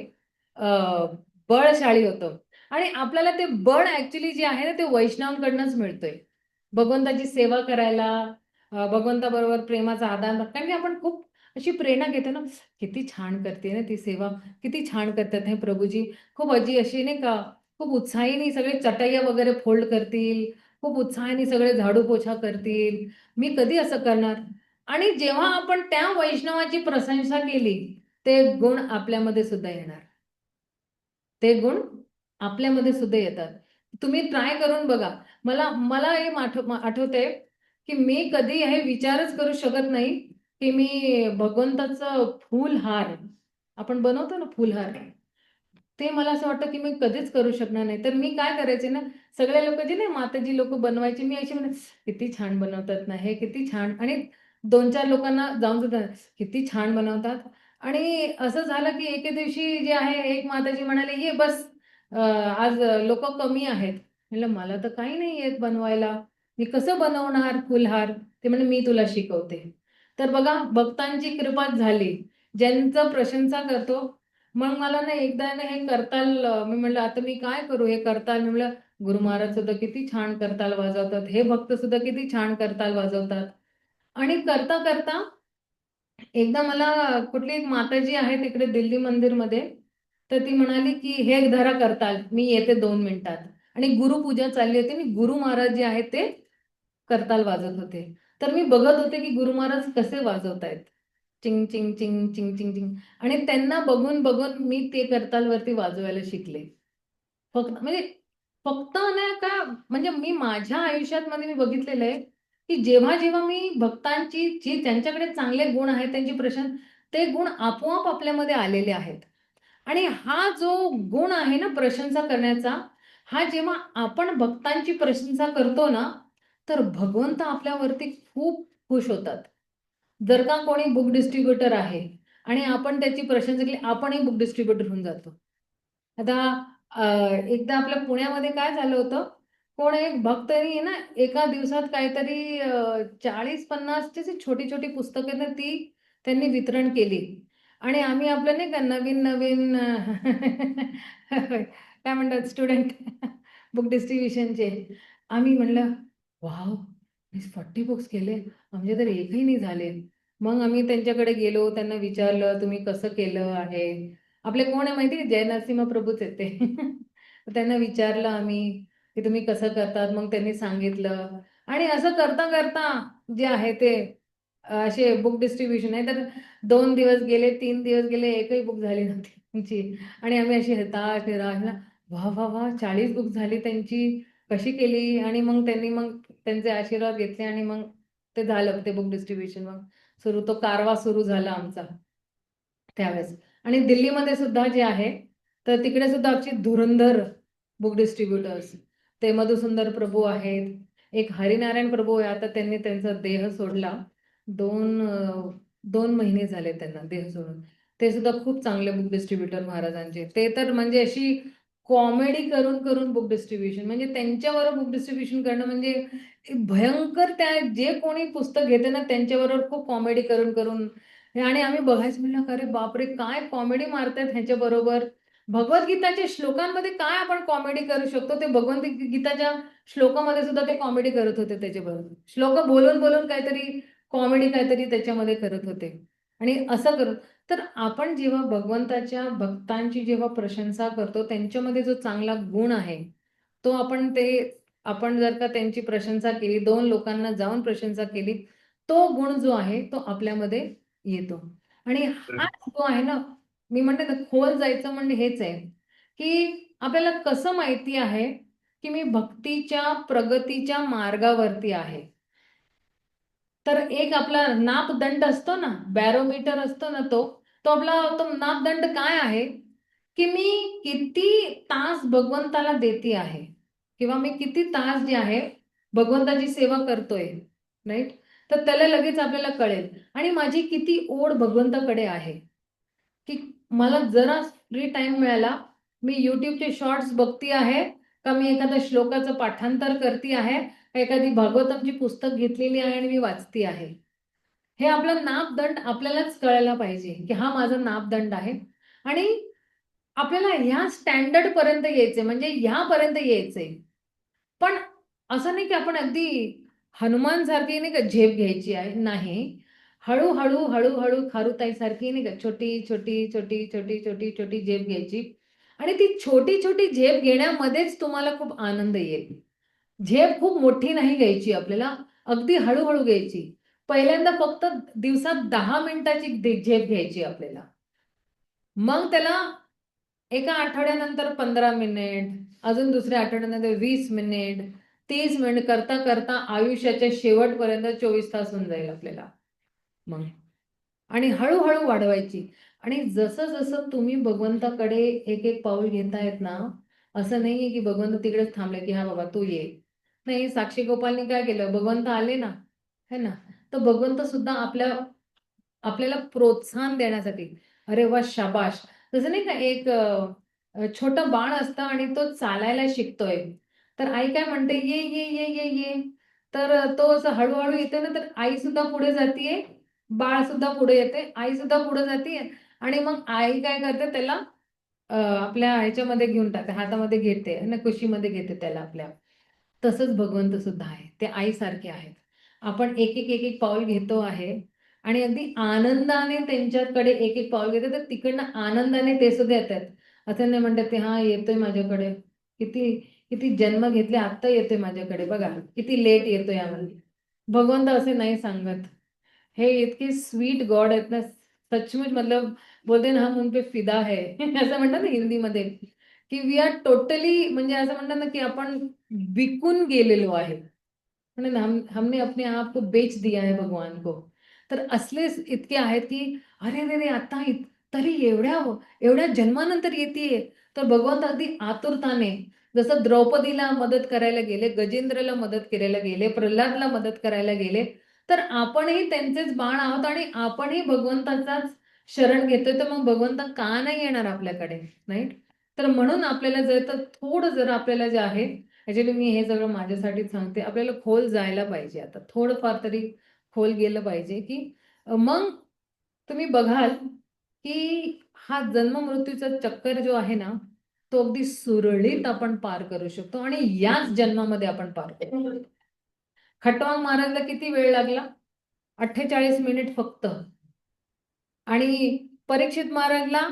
बळशाळी होतं. आणि आपल्याला ते बळ ऍक्च्युली जे आहे ना ते वैष्णवांकडनंच मिळतोय. भगवंताची सेवा करायला, भगवंताबरोबर प्रेमाचा आदान, कारण की आपण खूप अशी प्रेरणा घेतो ना, किती छान करते ना ती सेवा, किती छान करतात हे प्रभूजी. खूप अशी नाही का, खूप उत्साहीने सगळे चटया वगैरे फोल्ड करतील, खूप उत्साहाने सगळे झाडू पोछा करतील, मी कधी असं करणार. आणि जेव्हा आपण त्या वैष्णवाची प्रशंसा केली, ते गुण आपल्यामध्ये सुद्धा येणार. ते गुण आपल्यामध्ये सुद्धा येतात. तुम्ही ट्राय करून बघा. मला मला हे आठवतंय की मी कधी हे विचारच करू शकत नाही की मी भगवंताचं फुलहार, आपण बनवतो ना फुलहार, ते मला असं वाटतं की मी कधीच करू शकणार नाही. तर मी काय करायचे ना, सगळे लोक जे नाही माताजी लोक बनवायचे, मी अशी म्हणते किती छान बनवतात ना हे, किती छान. आणि 2-4 लोकांना जाऊन सुद्धा किती छान बनवतात. आणि असं झालं की एके दिवशी जे आहे एक माताजी म्हणाले ये बस, आज लोक कमी आहेत. म्हणलं मला तर काही नाही येत बनवायला, मी कसं बनवणार फुलहार? ते म्हणजे मी तुला शिकवते. तर बघा भक्तांची कृपा झाली, ज्यांचं प्रशंसा करतो. मग मला ना एकदा ना हे करताल, मी म्हणलं आता मी काय करू हे करताल. मी म्हणलं गुरु महाराज सुद्धा किती छान करताल वाजवतात, हे भक्त सुद्धा किती छान करताल वाजवतात. आणि करता करता एकदा मला कुठली एक माताजी आहे तिकडे दिल्ली मंदिरमध्ये, तर ती म्हणाली की हे धरा करताल, मी येते 2 मिनिटात. आणि गुरुपूजा चालली होती आणि गुरु महाराज जे आहेत ते करताल वाजत होते. तर मी बघत होते की गुरु महाराज कसे वाजवतायत, चिंग चिंग चिंग चिंग चिंग चिंग. आणि त्यांना बघून बघून मी ते करतालवरती वाजवायला शिकले. फक्त म्हणजे फक्त ना का, म्हणजे मी माझ्या आयुष्यात मध्ये मी बघितलेलं आहे की जेव्हा जेव्हा मी भक्तांची जी त्यांच्याकडे चांगले गुण आहेत त्यांची ते गुण आपोआप आपल्यामध्ये आलेले आहेत. आणि हा जो गुण आहे ना प्रशंसा करण्याचा, हा जेव्हा आपण भक्तांची प्रशंसा करतो ना, तर भगवंत आपल्यावरती खूप खुश होतात. जर का कोणी बुक डिस्ट्रीब्युटर आहे आणि आपण त्याची प्रशंसा केली, आपणही बुक डिस्ट्रीब्युटर होऊन जातो. आता एकदा आपल्या पुण्यामध्ये काय झालं होतं, कोण एक भक्तानी ना एका दिवसात काहीतरी 40-50 ची छोटी छोटी पुस्तकं ना ती त्यांनी वितरण केली. आणि आम्ही आपलं नाही का नवीन नवीन काय म्हणतात स्टुडंट बुक डिस्ट्रीब्युशनचे, आम्ही म्हणलं वाव, 40 बुक्स केले, आमचे तर एकही नाही झाले. मग आम्ही त्यांच्याकडे गेलो, त्यांना विचारलं तुम्ही कसं केलं आहे. आपले कोण आहे माहिती आहे, जय नरसिंह प्रभूच आहेत ते. तर त्यांना विचारलं आम्ही की तुम्ही कसं करतात, मग त्यांनी सांगितलं. आणि असं करता करता जे आहे ते असे बुक डिस्ट्रीब्युशन नाही तर 2 दिवस गेले, 3 दिवस गेले, एकही बुक झाली नव्हती त्यांची. आणि आम्ही अशी हताश निराश ना, वा वा वा 40 बुक झाली त्यांची, कशी केली. आणि मग त्यांनी मग त्यांचे आशीर्वाद घेतले आणि मग ते झालं ते बुक डिस्ट्रीब्युशन. मग तो कारवा सुरू झाला आमचा त्यावेळेस. आणि दिल्लीमध्ये सुद्धा जे आहे तर तिकडे सुद्धा आमची धुरंधर बुक डिस्ट्रीब्युटर्स, ते मधुसुंदर प्रभू आहेत, एक हरिनारायण प्रभू आहे. आता त्यांनी त्यांचा देह सोडला, 2 महिने झाले त्यांना देह सोडून. ते सुद्धा खूप चांगले बुक डिस्ट्रीब्युटर महाराजांचे. ते तर म्हणजे अशी कॉमेडी करून करून बुक डिस्ट्रीब्युशन, म्हणजे त्यांच्यावर बुक डिस्ट्रीब्युशन करणं म्हणजे भयंकर. त्या जे कोणी पुस्तक घेते ना त्यांच्याबरोबर खूप कॉमेडी करून करून. आणि आम्ही बघायचं म्हणलं अरे बापरे काय कॉमेडी मारतायत ह्याच्या बरोबर. भगवद्गीताच्या श्लोकांमध्ये काय आपण कॉमेडी करू शकतो ते भगवद्गीताच्या श्लोकामध्ये सुद्धा ते कॉमेडी करत होते त्याच्याबरोबर. श्लोक बोलून बोलून काहीतरी कॉमेडी काहीतरी त्याच्यामध्ये करत होते. आणि असं करून तर आपण जेव्हा भगवंताच्या भक्तांची जेव्हा प्रशंसा करतो त्यांच्यामध्ये जो चांगला गुण आहे तो आपण जर का त्यांची प्रशंसा केली, 2 लोकांना जाऊन प्रशंसा केली, तो गुण जो आहे तो आपल्यामध्ये येतो. आणि हा जो आहे ना, मी म्हणते ना खोल जायचं म्हणजे हेच आहे की आपल्याला कसं माहिती आहे की मी भक्तीच्या प्रगतीच्या मार्गावरती आहे. तर एक आपला नापदंड असतो ना, बॅरोमीटर असतो ना, तो नापदंड काय आहे की मी किती तास भगवंताला देते आहे किंवा मी किती तास जे आहे भगवंताची सेवा करतोय, राईट. तर त्याला लगेच आपल्याला कळेल. आणि माझी किती ओढ भगवंताकडे आहे, की मला जरा फ्री टाइम मिळाला, मी युट्यूबचे शॉर्ट्स बघती आहे का मी एखाद्या श्लोकाचं पाठांतर करते आहे, एखादी भागवतमची पुस्तक घेतलेली आहे आणि मी वाचती आहे. हे आपला नापदंड आपल्यालाच कळायला पाहिजे की हा माझा नापदंड आहे. आणि आपल्याला ह्या स्टँडर्ड पर्यंत यायचंय, म्हणजे ह्यापर्यंत यायचंय. पण असं नाही की आपण अगदी हनुमान सारखी नाही का झेप घ्यायची आहे, नाही. हळूहळू हळूहळू खारुताई सारखी नाही का छोटी छोटी छोटी छोटी छोटी छोटी झेप घ्यायची. आणि ती छोटी छोटी झेप घेण्यामध्येच तुम्हाला खूप आनंद येईल. झेप खूप मोठी नाही घ्यायची आपल्याला, अगदी हळूहळू घ्यायची. पहिल्यांदा फक्त दिवसात 10 मिनिटाची झेप घ्यायची आपल्याला. मग त्याला एका आठवड्यानंतर 15 मिनिट, अजून दुसऱ्या आठवड्यानंतर 20 मिनिट, 30 मिनिट करता करता आयुष्याच्या शेवटपर्यंत 24 तास होऊन जाईल आपल्याला. मग आणि हळूहळू वाढवायची. आणि जसं जसं तुम्ही भगवंताकडे एक एक पाऊल घेतायत ना, असं नाहीये की भगवंत तिकडेच थांबले की हा बाबा तू ये. नाही, साक्षी गोपालने काय केलं, भगवंत आले ना, है ना, तर भगवंत सुद्धा आपल्याला प्रोत्साहन देण्यासाठी, अरे वा शाबाश. तसं नाही का एक छोटं बाळ असतं आणि तो चालायला शिकतोय, तर आई काय म्हणते ये ये ये ये ये. तर तो असं हळूहळू येतो ना, तर आई सुद्धा पुढे जातीये, बाळ सुद्धा पुढे येते, आई सुद्धा पुढे जातीये. आणि मग आई काय करते त्याला आपल्या ह्याच्यामध्ये घेऊन टाकते, हातामध्ये घेते आणि कुशीमध्ये घेते त्याला आपल्या. तसंच भगवंत सुद्धा आहे, ते आईसारखे आहेत. आपण एक एक एक एक पाऊल घेतो आहे आणि अगदी आनंदाने त्यांच्याकडे एक एक पाऊल घेतो, तर तिकडनं आनंदाने ते सुद्धा येतात. असं नाही म्हणतात ते हा येतोय माझ्याकडे, किती किती जन्म घेतले आता येतोय माझ्याकडे, बघा किती लेट येतोय आम्ही. भगवंत असे नाही सांगत. हे इतके स्वीट गॉड आहेत ना, सचमुच मतलब बोलते ना हम उन पे फिदा है असं म्हणतात ना हिंदीमध्ये, की वी आर टोटली, म्हणजे असं म्हणतात ना की आपण विकून गेलेलो आहे. म्हणून हमने अपने आप को बेच दिया है भगवान को. तर असलेच इतके आहेत की अरे रे रे आता तरी एवढ्या एवढ्या जन्मानंतर येते. तर भगवंत अगदी आतुरताने जसं द्रौपदीला मदत करायला गेले, गजेंद्रला मदत करायला गेले, प्रल्हादला मदत करायला गेले, तर आपणही त्यांचेच बाण आहोत आणि आपणही भगवंताचाच शरण घेतोय. तर मग भगवंत का नाही येणार आपल्याकडे, नाही? तर म्हणून आपल्याला तर थोडं जर आपल्याला जे आहे, ऍक्च्युली मी हे सगळं माझ्यासाठीच सांगते, आपल्याला खोल जायला पाहिजे. आता थोडंफार तरी खोल गेलं पाहिजे की मग तुम्ही बघाल की हा जन्म मृत्यूचा चक्कर जो आहे ना, तो अगदी सुरळीत आपण पार करू शकतो आणि याच जन्मामध्ये आपण पार करू शकतो. खटवांग महाराजला किती वेळ लागला? 48 मिनिट फक्त. आणि परीक्षित महाराजला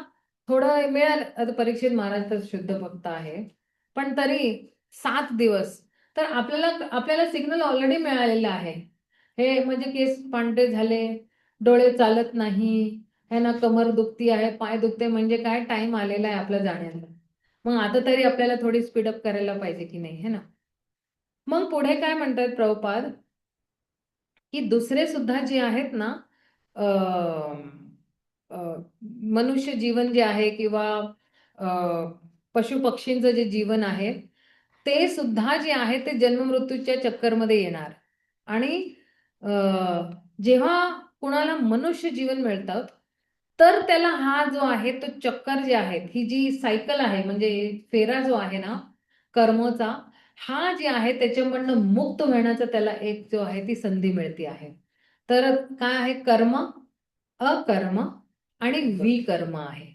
थोडं मिळालं. आता परीक्षित महाराज तर शुद्ध भक्त आहे, पण तरी 7 दिवस. तर आपल्याला आपल्याला सिग्नल ऑलरेडी मिळालेला आहे. हे म्हणजे केस पांढरे झाले, डोळे चालत नाही, है ना, कमर दुखती आहे, पाय दुखते, म्हणजे काय टाइम आलेला आहे आपला जाण्याचा. मग आता तरी आपल्याला थोडी स्पीडअप करायला पाहिजे की नाही, है ना? मग पुढे काय म्हणतात प्रभुपाद की दुसरे सुद्धा जे आहेत ना, मनुष्य जीवन जे आहे किंवा पशु पक्षींचं जे जीवन आहे ते सुद्धा जे आहे ते जन्ममृत्यूच्या चक्करमध्ये येणार. आणि जेव्हा कुणाला मनुष्य जीवन मिळतं तर त्याला हा जो आहे तो चक्कर जे आहे, ही जी सायकल आहे, म्हणजे फेरा जो आहे ना कर्मचा, हा जे आहे त्याच्यामधनं मुक्त होण्याचा त्याला एक जो आहे ती संधी मिळते आहे. तर काय आहे? कर्म, अकर्म आणि विकर्म आहे.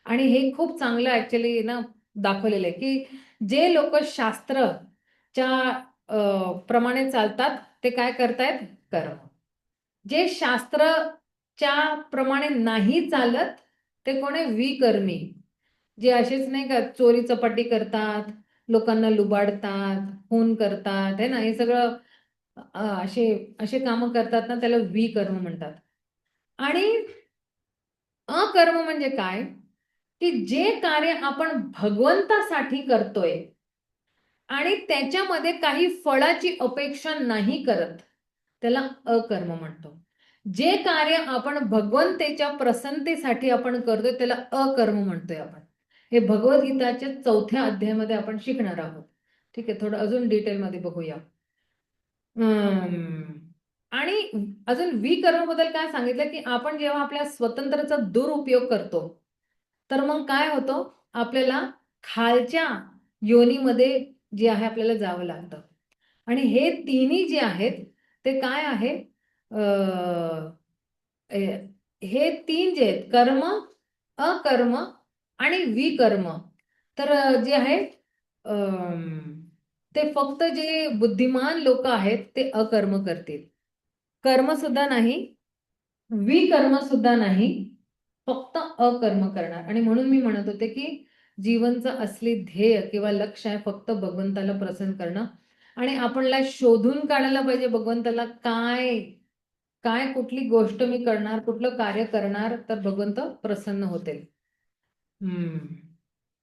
आणि हे खूप चांगलं ऍक्च्युली ना दाखवलेलं आहे की जे लोक शास्त्रच्या प्रमाणे चालतात ते काय करतायत? कर्म. जे शास्त्रच्या प्रमाणे नाही चालत ते कोण आहे? विकर्मी. जे असेच नाही का चोरी चपाटी करतात, लोकांना लुबाडतात, खून करतात, है ना, हे सगळं असे असे कामं करतात ना, त्याला विकर्म म्हणतात. आणि अकर्म म्हणजे काय? की जे कार्य आपण भगवंतासाठी करतोय आणि त्याच्यामध्ये काही फळाची अपेक्षा नाही करत, त्याला अकर्म म्हणतो. जे कार्य आपण भगवंतेच्या प्रसन्नतेसाठी आपण करतोय त्याला अकर्म म्हणतोय आपण. हे भगवद्गीताच्या 4थ्या अध्यायामध्ये आपण शिकणार आहोत. ठीक आहे, थोडं अजून डिटेलमध्ये बघूया. आणि अजून विकर्म बद्दल काय सांगितलं की आपण जेव्हा आपल्या स्वतंत्रचा दुरुपयोग करतो तर मग काय होतं? आपल्याला खालच्या योनीमध्ये जे आहे आपल्याला जावं लागतं. आणि हे तिन्ही जे आहेत ते काय आहे? हे 3 जे आहेत, कर्म, अकर्म आणि विकर्म, तर जे आहे ते फक्त जे बुद्धिमान लोक आहेत ते अकर्म करतील. कर्म सुद्धा नाही, विकर्म सुद्धा नाही, फक्त अकर्म करणार. आणि म्हणून मी म्हणत होते की जीवनचं असली ध्येय किंवा लक्ष्य आहे फक्त भगवंताला प्रसन्न करणं. आणि आपणला शोधून काढायला पाहिजे भगवंताला काय काय कुठली गोष्ट मी करणार, कुठलं कार्य करणार तर भगवंत प्रसन्न होतील.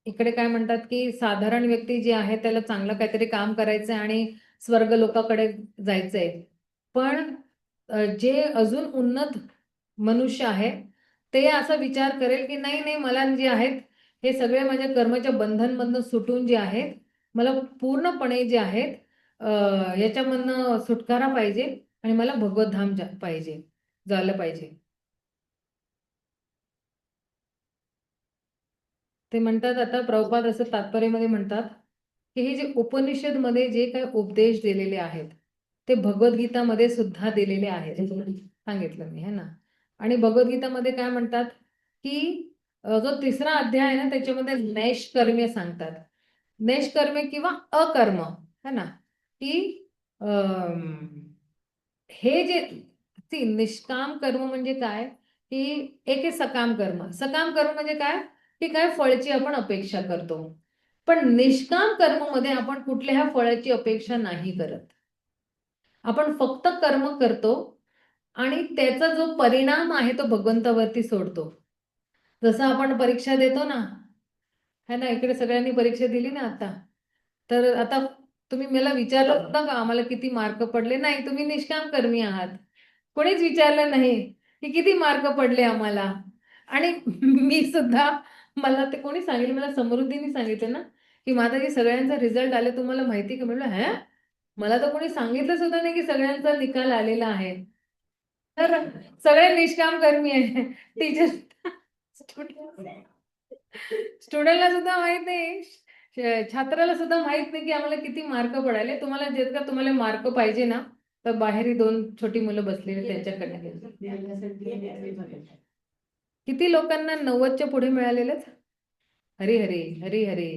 इकडे काय म्हणतात की साधारण व्यक्ती जी आहे त्याला चांगलं काहीतरी काम करायचंय आणि स्वर्ग लोकांकडे जायचंय. पण जे अजून उन्नत मनुष्य आहे ते असा विचार करेल की नाही नाही, मला जे आहेत हे सगळे माझ्या कर्माच्या बंधनमधनं सुटून जे आहेत मला पूर्णपणे जे आहेत याच्यामधनं सुटकारा पाहिजे आणि मला भगवतधाम पाहिजे, झालं पाहिजे. ते म्हणतात, आता प्रभुपाद असं तात्पर्यामध्ये म्हणतात की हे जे उपनिषद मध्ये जे काही उपदेश दिलेले आहेत ते भगवद्गीतामध्ये सुद्धा दिलेले आहेत, सांगितलं मी, है ना. आणि भगवद्गीतामध्ये काय म्हणतात की जो 3रा अध्याय आहे ना त्याच्यामध्ये नैष्कर्म्य सांगतात. नैष्कर्म्य किंवा अकर्म, है ना, की हे जे निष्काम कर्म म्हणजे काय की एक आहे सकाम कर्म. सकाम कर्म म्हणजे काय की काय फळाची आपण अपेक्षा करतो. पण निष्काम कर्म मध्ये आपण कुठल्या फळाची अपेक्षा नाही करत. आपण फक्त कर्म करतो आणि त्याचा जो परिणाम आहे तो भगवंतावरती सोडतो. जसं आपण परीक्षा देतो ना, है ना, इकडे सगळ्यांनी परीक्षा दिली ना आता, तर आता तुम्ही मला विचारलं सुद्धा का आम्हाला किती मार्क पडले? नाही, तुम्ही निष्काम कर्मी आहात. कोणीच विचारलं नाही की किती मार्क पडले आम्हाला. आणि मी सुद्धा, मला ते कोणी सांगितलं, मला समृद्धीने सांगितलं ना की माताजी सगळ्यांचा रिझल्ट आले तुम्हाला माहिती का? म्हटलं हं, मला तर कोणी सांगितलं सुद्धा नाही की सगळ्यांचा निकाल आलेला आहे. तर सगळे निष्काम कर्मी आहे. टीचर, स्टुडंटला सुद्धा माहित नाही, छात्राला सुद्धा माहित नाही की आम्हाला किती मार्क पडाले. तुम्हाला जितका तुम्हाला मार्क पाहिजे ना, तर बाहेर 2 छोटी मुलं बसलेली त्यांच्याकडे किती लोकांना 90च्या पुढे मिळालेलेच? हरी हरी हरी हरी.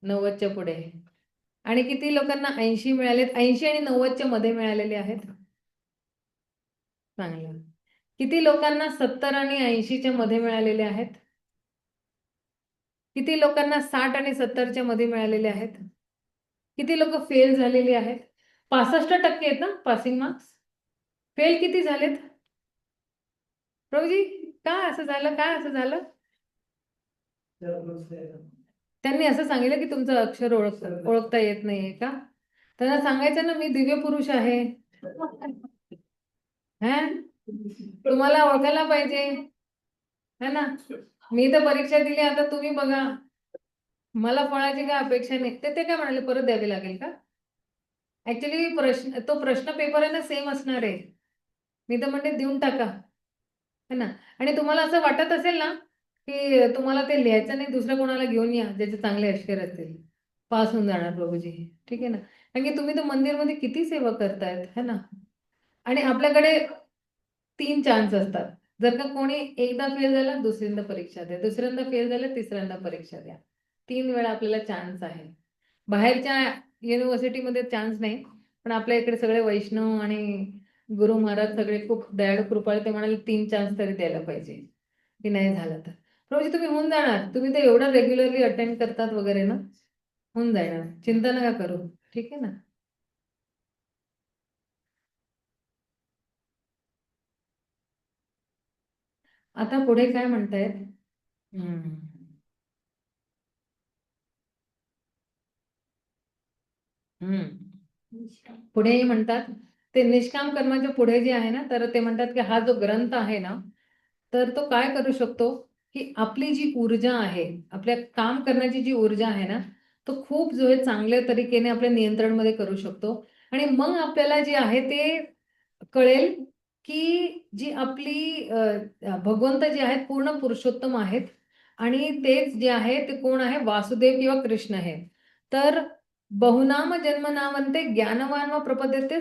90च्या पुढे. आणि किती लोकांना 80 मिळालेत? 80 आणि 90च्या मध्ये मिळालेले आहेत? चांगलं. किती लोकांना 70 आणि 80च्या मध्ये मिळालेले आहेत? किती लोकांना 60 आणि 70च्या मध्ये मिळालेले आहेत? किती लोक फेल झालेली आहेत? 65% आहेत ना पासिंग मार्क्स? फेल किती झालेत? प्रभूजी, काय असं झालं? काय असं झालं? त्यांनी असं सांगितलं की तुमचं अक्षर ओळखता येत नाहीये का? त्यांना सांगायचं ना, मी दिव्य पुरुष आहे. तुम्हाला ओळखायला पाहिजे है ना. मी तर परीक्षा दिली, आता तुम्ही बघा. मला फळाची काय अपेक्षा नाही. ते काय म्हणाले, परत द्यावी लागेल का? ऍक्च्युली तो प्रश्न पेपर आहे ना, सेम असणार आहे. मी तर म्हणते देऊन टाका है ना. आणि तुम्हाला असं वाटत असेल ना की तुम्हाला ते लिहायचं नाही, दुसऱ्या कोणाला घेऊन या ज्याचे चांगले अक्षर असतील, पास होऊन जाणार प्रभूजी. ठीक आहे ना. कारण की तुम्ही तर मंदिरमध्ये किती सेवा करतायत है ना. आणि आपल्याकडे 3 चान्स असतात. जर का कोणी एकदा फेल झाला, दुसऱ्यांदा परीक्षा द्या, दुसऱ्यांदा फेल झालं, तिसऱ्यांदा परीक्षा द्या. 3 वेळा आपल्याला चान्स आहे. बाहेरच्या युनिव्हर्सिटीमध्ये चान्स नाही, पण आपल्या इकडे सगळे वैष्णव आणि गुरु महाराज सगळे खूप दयाळू कृपाळू, ते म्हणाले 3 चान्स तरी द्यायला पाहिजे की नाही झालं तर. प्रभूजी तुम्ही होऊन जाणार, तुम्ही तर एवढं रेग्युलरली अटेंड करतात वगैरे ना, होऊन जाणार, चिंता नका करू. ठीक आहे ना. आता पुढे काय म्हणतायत? हम्म. पुढे म्हणतात ते निष्काम कर्माच्या पुढे जे आहे ना, तर ते म्हणतात की हा जो ग्रंथ आहे ना, तर तो काय करू शकतो की आपली जी ऊर्जा आहे, आपल्या काम करण्याची जी ऊर्जा आहे ना, तो खूप जो आहे चांगल्या तरीकेने आपल्या नियंत्रणमध्ये करू शकतो. आणि मग आपल्याला जे आहे ते कळेल की जी आपली भगवंत जे आहेत पूर्ण पुरुषोत्तम आहेत. आणि तेच जे आहे ते कोण आहे? वासुदेव किंवा कृष्ण आहे. तर बहुनाम जन्मनामंते ज्ञानवान व प्रपद्यते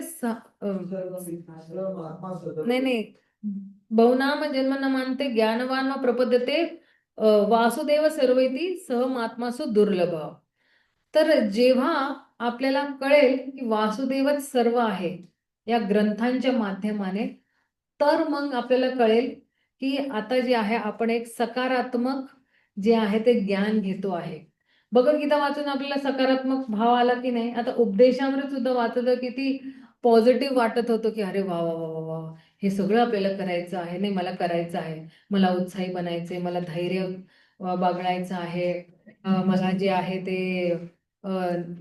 नाही नाही, बहुनाम जन्मनामांते ज्ञानवान व प्रपद्यते वासुदेव सर्वैती सहमात्मासु दुर्लभ. तर जेव्हा आपल्याला कळेल की वासुदेवच सर्व आहे या ग्रंथांच्या माध्यमाने, तर मग आपल्याला कळेल की आता जे आहे आपण एक सकारात्मक जे आहे ते ज्ञान घेतो आहे. भगवद्गीता वाचून आपल्याला सकारात्मक भाव आला की नाही? आता उपदेशामृत सुद्धा वाचलं, किती पॉझिटिव्ह वाटत होतं की अरे वा वा वा वा वा, हे सगळं आपल्याला करायचं आहे. नाही, मला करायचं आहे, मला उत्साही बनायचंय, मला धैर्य बाळगायचं आहे, मला जे आहे ते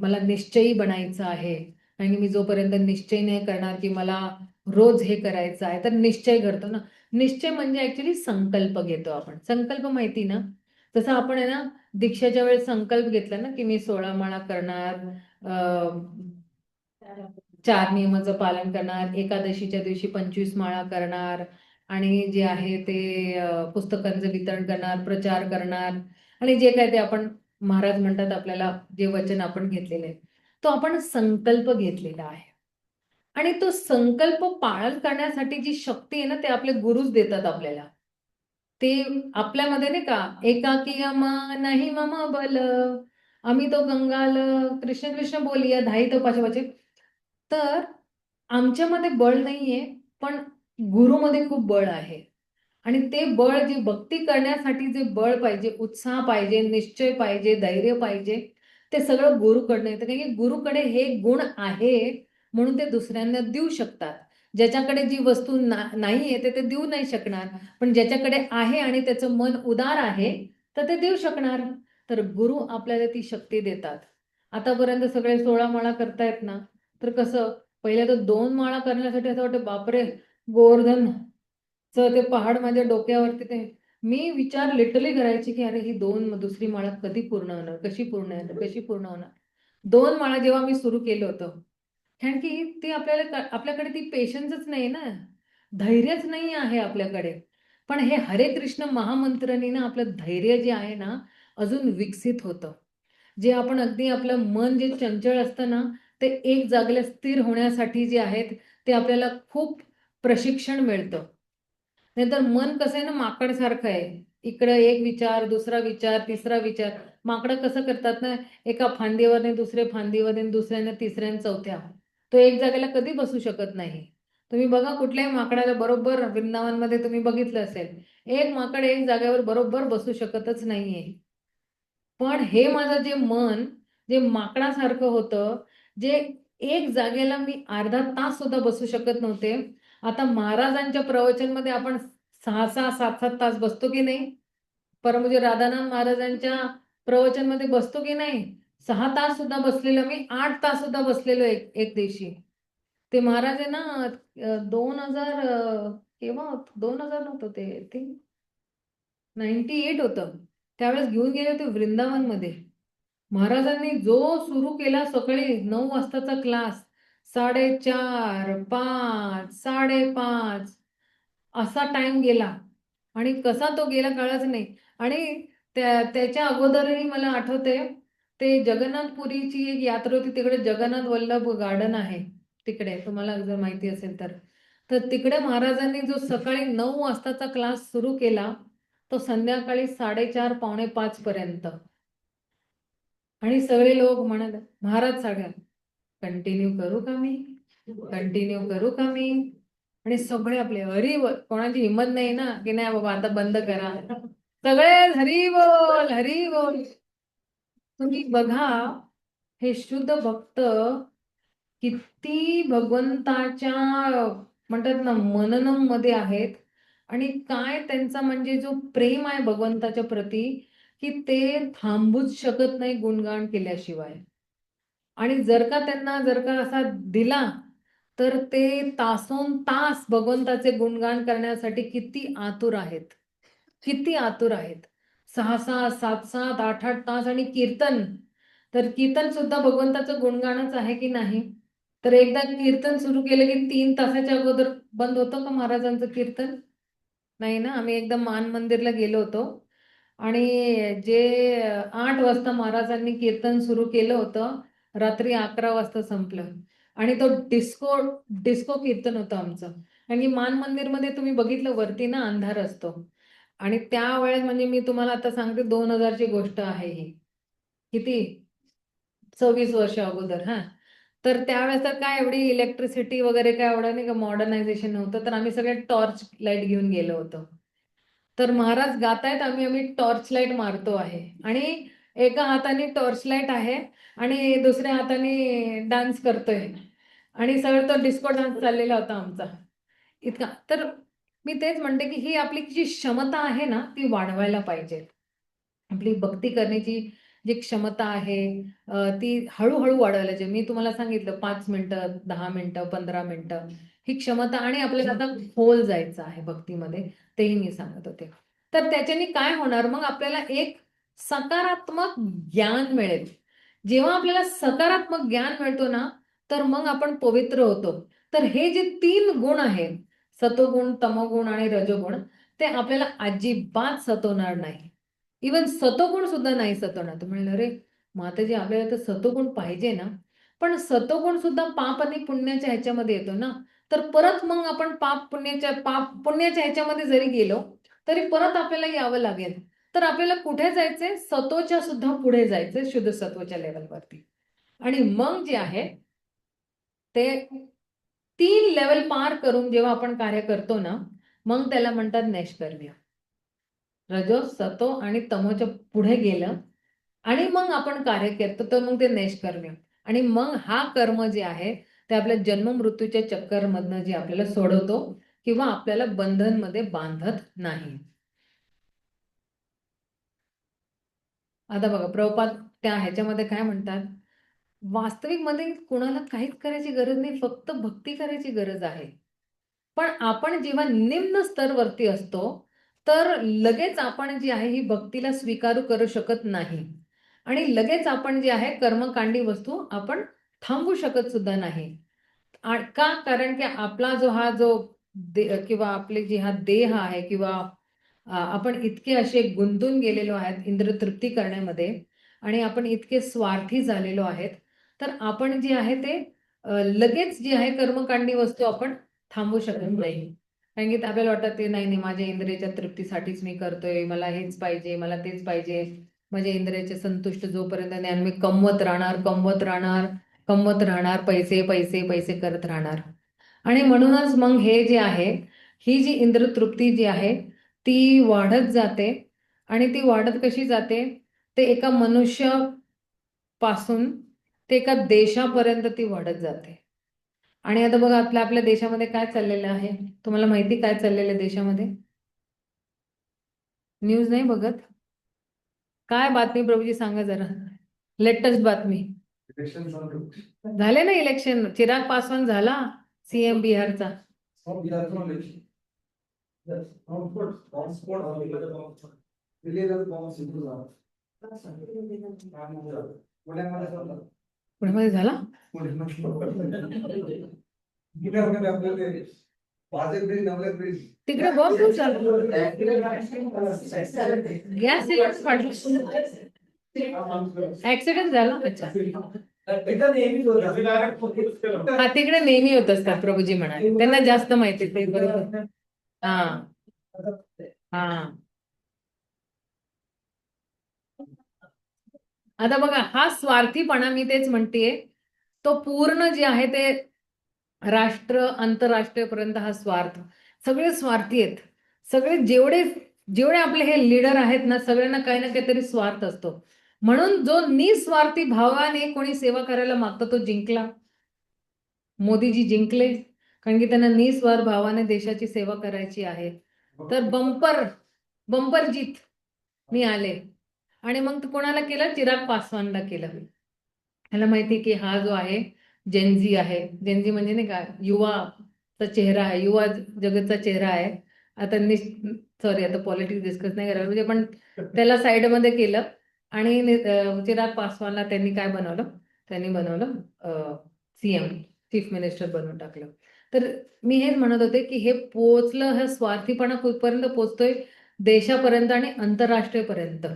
मला निश्चयी बनायचं आहे. आणि मी जोपर्यंत निश्चय नाही करणार की मला रोज हे करायचं आहे, तर निश्चय करतो ना. निश्चय म्हणजे ऍक्च्युली संकल्प घेतो आपण. संकल्प माहिती ना, जसं आपण आहे ना दीक्षेच्या वेळेस संकल्प घेतला ना की मी 16 माळा करणार, 4 नियमाचं पालन करणार, एकादशीच्या दिवशी 25 माळा करणार, आणि जे आहे ते पुस्तकांचं वितरण करणार, प्रचार करणार, आणि जे काय ते आपण महाराज म्हणतात आपल्याला जे वचन आपण घेतलेले आहे, तो आपण संकल्प घेतलेला आहे. आणि तो संकल्प पालन करण्यासाठी जी शक्ती आहे ना, ते आपले गुरुच देतात आपल्याला. ते आपल्यामध्ये नाही का, एकाकी नाही मम बल, आम्ही तो गंगाल, कृष्ण कृष्ण बोलिया धाई तो पाशे. तर आमच्यामध्ये बळ नाहीये, पण गुरुमध्ये खूप बळ आहे. आणि ते बळ, जे भक्ती करण्यासाठी जे बळ पाहिजे, उत्साह पाहिजे, निश्चय पाहिजे, धैर्य पाहिजे, ते सगळं गुरुकडनं येतं. कारण की गुरुकडे हे गुण आहे म्हणून ते दुसऱ्यांना देऊ शकतात. ज्याच्याकडे जी वस्तू नाही आहे ते देऊ नाही शकणार, पण ज्याच्याकडे आहे आणि त्याचं मन उदार आहे तर ते देऊ शकणार. तर गुरु आपल्याला ती शक्ती देतात. आतापर्यंत सगळे 16 माळा करतायत ना, तर कसं पहिले तर 2 माळा करण्यासाठी असं वाटतं बापरे, गोवर्धन ते पहाड माझ्या डोक्यावरती ते मी विचार लिटरली करायची की अरे ही दुसरी माळा कधी पूर्ण होणार, कशी पूर्ण होणार, कशी पूर्ण होणार. 2 माळा जेव्हा मी सुरू केलं होतं, कारण की ते आपल्याकडे ती पेशन्सच नाही ना, धैर्यच नाही आहे आपल्याकडे. पण हे हरे कृष्ण महामंत्राने ना आपलं धैर्य जे आहे ना अजून विकसित होतं. जे आपण अगदी आपलं मन जे चंचल असतं ना, ते एक जागेला स्थिर होण्यासाठी जे आहेत ते आपल्याला खूप प्रशिक्षण मिळतं. नाहीतर मन कसं आहे ना माकडसारखं आहे. इकडं एक विचार, दुसरा विचार, तिसरा विचार. माकडं कसं करतात ना, एका फांदीवर दुसरे फांदीवर दुसऱ्याने तिसऱ्या आणि चौथ्या. तो एक जागेला कधी बसू शकत नाही. तुम्ही बघा कुठल्याही माकडाला बरोबर वृंदावनमध्ये तुम्ही बघितलं असेल. एक माकड एक जागेवर बरोबर बसू शकतच नाहीये. पण हे माझं जे मन जे माकडासारखं होतं, जे एक जागेला मी अर्धा तास सुद्धा बसू शकत नव्हते. आता महाराजांच्या प्रवचनमध्ये आपण 6-6, 7-7 तास बसतो की नाही? परमपूज्य राधानाथ महाराजांच्या प्रवचनमध्ये बसतो की नाही? 6 तास सुद्धा बसलेलो मी, 8 तास सुद्धा बसलेलो एक दिवशी. ते महाराज आहे ना 2000 केव्हा होतं? 2000 नव्हतं ते, आय थिंक 98 होतं. त्यावेळेस घेऊन गेले होते वृंदावनमध्ये. महाराजांनी जो सुरू केला सकाळी 9 वाजताचा क्लास, 4:30, 5, 5:30 असा टाइम गेला आणि कसा तो गेला कळाच नाही. आणि त्याच्या अगोदरही मला आठवते ते जगन्नाथपुरीची एक यात्रा होती. तिकडे जगन्नाथ वल्लभ गार्डन आहे तिकडे, तुम्हाला जर माहिती असेल तर. तर तिकडे महाराजांनी जो सकाळी 9 वाजताचा क्लास सुरू केला तो संध्याकाळी 4:30 पावणे 5 पर्यंत. आणि सगळे लोक म्हणत महाराज सगळ्या कंटिन्यू करू का मी, कंटिन्यू करू का मी. आणि सगळे आपले हरी बोल, कोणाची हिंमत नाही ना की नाही बाबा आता बंद करा. सगळे हरी बोल, हरी बोल. तुम्ही बघा हे शुद्ध भक्त किती भगवंताच्या म्हणतात ना मननम मध्ये आहेत. आणि काय त्यांचा म्हणजे जो प्रेम आहे भगवंताच्या प्रती की ते थांबूच शकत नाही गुणगान केल्याशिवाय. आणि जर का त्यांना जर का असा दिला तर ते तासोन तास भगवंताचे गुणगान करण्यासाठी किती आतुर आहेत, किती आतुर आहेत. 6-6, 7-7, 8-8 तास. आणि कीर्तन तर कीर्तन सुद्धा भगवंताचं गुणगानच आहे की नाही. तर एकदा कीर्तन सुरू केलं की 3 तासाच्या अगोदर बंद होतं का महाराजांचं कीर्तन? नाही ना. आम्ही एकदा मान मंदिरला गेलो होतो आणि जे 8 वाजता महाराजांनी कीर्तन सुरू केलं होतं रात्री 11 वाजता संपलं. आणि तो डिस्को डिस्को कीर्तन होतं आमचं. आणि मान मंदिरमध्ये तुम्ही बघितलं वरती ना अंधार असतो. आणि त्यावेळेस म्हणजे मी तुम्हाला आता सांगते 2000ची गोष्ट आहे ही. किती 26 वर्ष अगोदर. हा तर त्यावेळेस तर काय एवढी इलेक्ट्रिसिटी वगैरे काय एवढं नाही का मॉडर्नायझेशन नव्हतं. तर आम्ही सगळे टॉर्च लाईट घेऊन गेलो होतो. तर महाराज गातायत, आम्ही टॉर्च लाईट मारतो आहे. आणि एका हाताने टॉर्च लाईट आहे आणि दुसऱ्या हाताने डान्स करतोय. आणि सगळं तो डिस्को डान्स चाललेला होता आमचा इतका. तर मी तेच म्हणते की ही आपली जी क्षमता आहे ना ती वाढवायला पाहिजे. आपली भक्ती करण्याची जी क्षमता आहे ती हळूहळू वाढवायला पाहिजे. मी तुम्हाला सांगितलं 5 मिनिटं, 10 मिनिटं, 15 मिनिटं ही क्षमता. आणि आपल्याला आता खोल जायचं आहे भक्तीमध्ये, तेही मी सांगत होते. तर त्याच्याने काय होणार मग आपल्याला एक सकारात्मक ज्ञान मिळेल. जेव्हा आपल्याला सकारात्मक ज्ञान मिळतो ना तर मग आपण पवित्र होतो. तर हे जे 3 गुण आहेत सतोगुण, तमोगुण आणि रजोगुण ते आपल्याला अजिबात सतवणार नाही. इवन सतोगुण सुद्धा नाही सतवणार. तुम्ही म्हणले अरे माताजी आपल्याला तर सतोगुण पाहिजे ना. पण सतोगुण सुद्धा पाप आणि पुण्याच्या ह्याच्यामध्ये येतो ना. तर परत मग आपण पाप पुण्याच्या ह्याच्यामध्ये जरी गेलो तरी परत आपल्याला यावं लागेल. तर आपल्याला कुठे जायचंय सतोच्या सुद्धा पुढे जायचंय शुद्ध सत्वच्या लेवलवरती. आणि मग जे आहे ते 3 लेवल पार करून जेव्हा आपण कार्य करतो ना मग त्याला म्हणतात नैष्कर्म्य. रजो सतो आणि तमोच्या पुढे गेलं आणि मग आपण कार्य करतो तर मग ते नैष्कर्म्य. आणि मग हा कर्म जे आहे ते आपल्या जन्म मृत्यूच्या चक्करमधनं जे आपल्याला सोडवतो किंवा आपल्याला बंधनमध्ये बांधत नाही. आता बघा प्रभुपाद त्या ह्याच्यामध्ये काय म्हणतात वास्तविक मध्ये कोणाला काहीच करायची गरज नाही, फक्त भक्ती करायची गरज आहे. पण आपण जेव्हा निम्न स्तरवरती असतो, तर लगेच आपण जी आहे ही भक्तीला स्वीकारू करू शकत नाही. आणि लगेच आपण जे आहे कर्मकांडी वस्तू आपण थांबवू शकत सुद्धा नाही. का? कारण की आपला जो किंवा आपले जे हा देह आहे किंवा आपण इतके असे गुंतून गेलेलो आहेत इंद्रतृप्ती करण्यामध्ये आणि आपण इतके स्वार्थी झालेलो आहेत, तर आपण जे आहे ते लगेच जी आहे कर्मकांडी वस्तू आपण थांबवू शकत नाही. कारण की आपल्याला वाटतं ते नाही नाही, माझ्या इंद्रियाच्या तृप्तीसाठीच मी करतोय, मला हेच पाहिजे, मला तेच पाहिजे. माझ्या इंद्रियाचे संतुष्ट जोपर्यंत नाही आणि मी कमवत राहणार कमवत राहणार कमवत राहणार, पैसे पैसे पैसे करत राहणार. आणि म्हणूनच मग हे जे आहे, ही जी इंद्रतृप्ती जी आहे ती वाढत जाते. आणि ती वाढत कशी जाते, ते एका मनुष्य पासून ते एका देशापर्यंत ती वाढत जाते. आणि आता बघा आपल्या देशामध्ये काय चाललेलं आहे, तुम्हाला माहिती काय चाललेलं आहे देशामध्ये? न्यूज नाही बघत? काय बातमी प्रभूजी सांगा जरा, लेटेस्ट बातमी. इलेक्शन चालू. झाले ना इलेक्शन, चिराग पासवान झाला सीएम बिहारचा. हो, बिहारचं election. Yes, bomb squad. दिल्लीला bomb सिद्धू झाला. पुण्यामध्ये झाला. पुण्यामध्ये झाला? पुण्यामध्ये. बिहारमध्ये आपल्याला ते भाजप नवले तिकडे बॉम्ब खूप झाला. गॅस ऍक्सिडेंट झाला. अच्छा, हा तिकडे नेहमी होत असतात प्रभूजी म्हणाले, त्यांना जास्त माहिती ते बरोबर. हा हा. आता बघा हा स्वार्थीपणा, मी तेच म्हणतेय, तो पूर्ण जे आहे ते राष्ट्र आंतरराष्ट्रीय पर्यंत हा स्वार्थ, सगळे स्वार्थी आहेत. सगळे जेवढे जेवढे आपले हे लीडर आहेत ना, सगळ्यांना काही ना काहीतरी स्वार्थ असतो. म्हणून जो निस्वार्थी भावाने कोणी सेवा करायला मागतो तो जिंकला. मोदीजी जिंकले, कारण की त्यांना निस्वार्थ भावाने देशाची सेवा करायची आहे. तर बंपर बंपर जीत मी आले. आणि मग कोणाला केलं? चिराग पासवानला केलं. ह्याला माहिती की हा जो आहे जेनझी आहे, जेनझी म्हणजे नाही का युवाचा चेहरा आहे, युवा जगतचा चेहरा आहे. आता सॉरी, आता पॉलिटिक्स डिस्कस नाही करायला म्हणजे, पण त्याला साईडमध्ये केलं. आणि चिराग पासवानला त्यांनी काय बनवलं? त्यांनी बनवलं सीएम, चीफ मिनिस्टर बनवून टाकलं. तर मी हेच म्हणत होते की हे पोचलं, हा स्वार्थीपणा कुठपर्यंत पोचतोय? देशापर्यंत आणि आंतरराष्ट्रीयपर्यंत.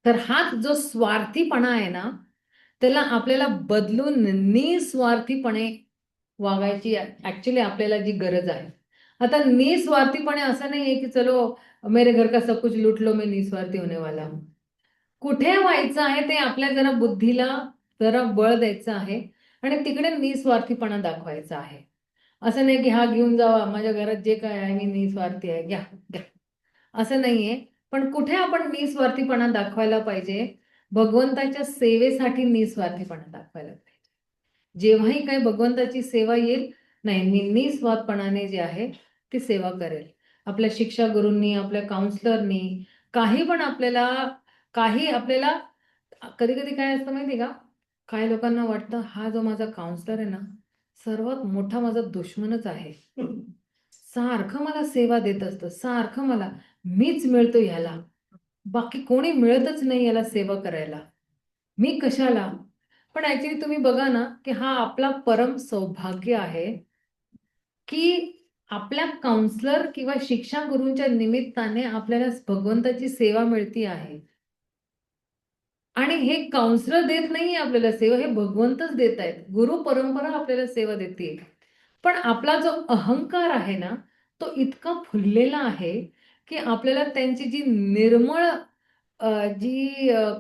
तर हाच जो स्वार्थीपणा आहे ना, त्याला आपल्याला बदलून निस्वार्थीपणे वागायची ऍक्च्युली आपल्याला जी गरज आहे. आता निस्वार्थीपणे असं नाहीये की चलो मेरे घर का सब कुछ लूट लो, मैं निस्वार्थी होने वाला हूं. कुठे व्हायचं आहे ते आपल्या जरा बुद्धीला जरा बळ द्यायचं आहे आणि तिकडे निस्वार्थीपणा दाखवायचा आहे. असं नाही की हा घेऊन जावा, माझ्या घरात जे काय आहे मी निस्वार्थी आहे, घ्या घ्या, असं नाहीये. पण कुठे आपण निस्वार्थीपणा दाखवायला पाहिजे? भगवंताच्या सेवेसाठी निस्वार्थीपणा दाखवायला पाहिजे. जेव्हाही काही भगवंताची सेवा येईल, नाही मी निस्वार्थपणाने जे आहे ती सेवा करेल. आपल्या शिक्षा गुरूंनी, आपल्या काउन्सलरनी काही पण आपल्याला काही आपल्याला कधी कधी काय असतं माहिती का, काही लोकांना वाटतं हा जो माझा काउन्सलर आहे ना, सर्वात मोठा माझा दुश्मनच आहे. सारखं मला सेवा देत असतं, सारखं मला मीच मिळतो ह्याला, बाकी कोणी मिळतच नाही याला सेवा करायला, मी कशाला? पण ऍक्च्युली तुम्ही बघा ना की हा आपला परम सौभाग्य आहे की आपल्या काउन्सलर किंवा शिक्षा गुरूंच्या निमित्ताने आपल्याला भगवंताची सेवा मिळती आहे. आणि हे काउन्सलर देत नाहीये आपल्याला सेवा, हे भगवंतच देत आहेत. गुरु परंपरा आपल्याला सेवा देते. पण आपला जो अहंकार आहे ना, तो इतका फुललेला आहे की आपल्याला त्यांची जी निर्मळ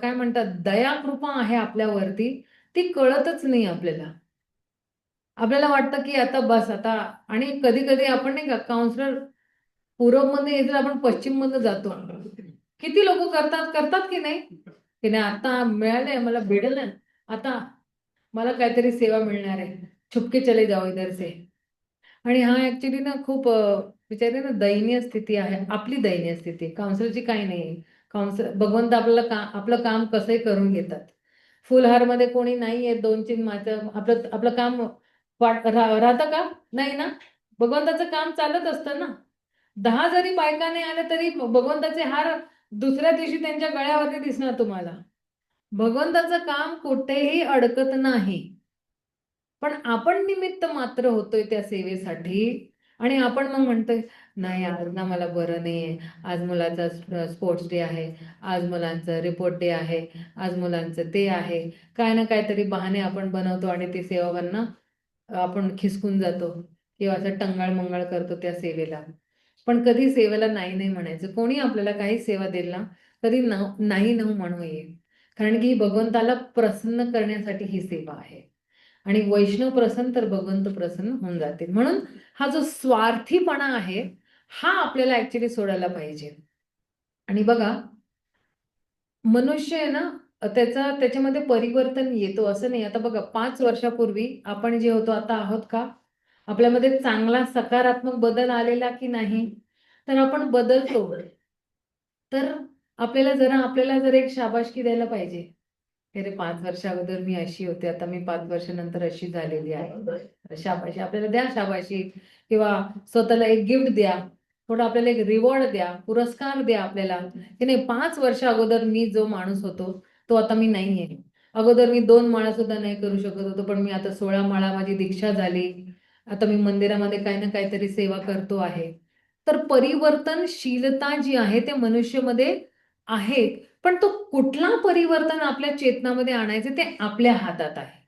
काय म्हणतात दया कृपा आहे आपल्यावरती, ती कळतच नाही आपल्याला. आपल्याला वाटतं की आता बस आता. आणि कधी कधी आपण नाही का काउन्सलर पूर्वमध्ये येतो, आपण पश्चिम मध्ये जातो. किती लोक करतात करतात की नाही, की नाही आता मिळालंय मला, भेटलं आता मला काहीतरी सेवा मिळणार आहे, छुपके चले जाओ इधर से. आणि हा ऍक्च्युली ना खूप विचारते ना दयनीय स्थिती आहे, आपली दयनीय स्थिती. काउन्सिलरची काही नाही. काउन्सिल भगवंत आपल्याला आपलं काम कसंही करून घेतात. फुलहारमध्ये कोणी नाहीये, 2-3 माझं आपलं आपलं काम राहतं का? नाही ना. भगवंताचं काम चालत असतं ना. 10 जरी बायका नाही आल्या तरी भगवंताचे हार दुसऱ्या दिवशी त्यांच्या गळ्यावरती दिसणार तुम्हाला. भगवंताचं काम कुठेही अडकत नाही. पण आपण निमित्त मात्र होतोय त्या सेवेसाठी आणि आपण मग म्हणतोय नाही आज ना मला बरं नाहीये, आज मुलाचा स्पोर्ट्स डे आहे, आज मुलांचं रिपोर्ट डे आहे, आज मुलांचं ते आहे, काय ना काहीतरी बहाणे आपण बनवतो आणि ते सेवकांना आपण खिसकून जातो किंवा असं टंगाळ मंगाळ करतो त्या सेवेला. पण कधी सेवेला नाही नाही म्हणायचं. कोणी आपल्याला काही सेवा देईल ना कधी नाही न म्हणू नये. कारण की भगवंताला प्रसन्न करण्यासाठी ही सेवा आहे आणि वैष्णव प्रसन्न तर भगवंत प्रसन्न होऊन जाते. म्हणून हा जो स्वार्थीपणा आहे हा आपल्याला ऍक्च्युली सोडायला पाहिजे. आणि बघा मनुष्य आहे ना त्याच्यामध्ये परिवर्तन येतो असं नाही. आता बघा 5 वर्षापूर्वी आपण जे होतो आता आहोत का? आपल्यामध्ये चांगला सकारात्मक बदल आलेला की नाही? तर आपण बदलतो. तर आपल्याला जर एक शाबासकी द्यायला पाहिजे. अरे 5 वर्ष अगोदर मी अशी होते, आता मी 5 वर्षानंतर अशी झालेली आहे. शाबाशी आपल्याला द्या शाबाशी किंवा स्वतःला एक गिफ्ट द्या. थोडं आपल्याला एक रिवॉर्ड द्या, पुरस्कार द्या आपल्याला. की नाही 5 वर्ष अगोदर मी जो माणूस होतो तो आता मी नाहीये. अगोदर मी 2 माळा सुद्धा नाही करू शकत होतो, पण मी आता 16 माळा माझी दीक्षा झाली. आता मी मंदिरामध्ये काही ना काहीतरी सेवा करतो आहे. तर परिवर्तनशीलता जी आहे ते मनुष्यामध्ये आहे. पण तो कुठला परिवर्तन आपल्या चेतनामध्ये आणायचे ते आपल्या हातात आहे.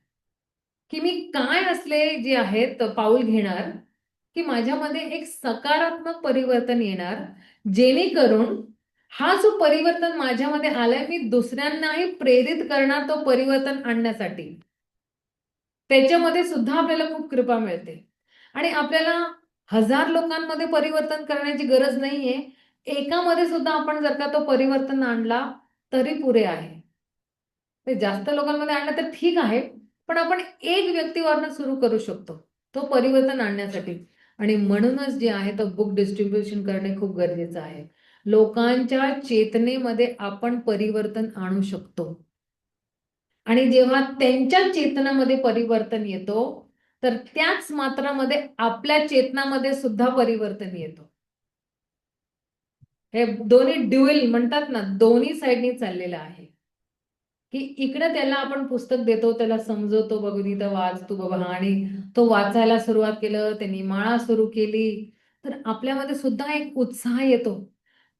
की मी काय असले जे आहेत पाऊल घेणार की माझ्यामध्ये एक सकारात्मक परिवर्तन येणार जेणेकरून हा जो परिवर्तन माझ्यामध्ये आलाय मी दुसऱ्यांनाही प्रेरित करणार तो परिवर्तन आणण्यासाठी. त्याच्यामध्ये सुद्धा आपल्याला खूप कृपा मिळते आणि आपल्याला 1000 लोकांमध्ये परिवर्तन करण्याची गरज नाहीये. एकामध्ये सुद्धा आपण जर का तो परिवर्तन आणला तरी पुरे आहे. ते जास्त लोकांमध्ये आणलं तर ठीक आहे, पण आपण एक व्यक्तीवरनं सुरू करू शकतो तो परिवर्तन आणण्यासाठी. आणि म्हणूनच जे आहे तो बुक डिस्ट्रीब्युशन करणे खूप गरजेचं आहे. लोकांच्या चेतनेमध्ये आपण परिवर्तन आणू शकतो आणि जेव्हा त्यांच्या चेतनामध्ये परिवर्तन येतो तर त्याच मात्रामध्ये आपल्या चेतनामध्ये सुद्धा परिवर्तन येतो. हे दोन्ही ड्युएल म्हणतात ना, दोन्ही साईडनी चाललेलं आहे. की इकडे त्याला आपण पुस्तक देतो, त्याला समजवतो, भगवद्गीता वाच तू बाबा, आणि तो वाचायला सुरुवात केलं, त्यांनी माळा सुरू केली, तर आपल्यामध्ये सुद्धा एक उत्साह येतो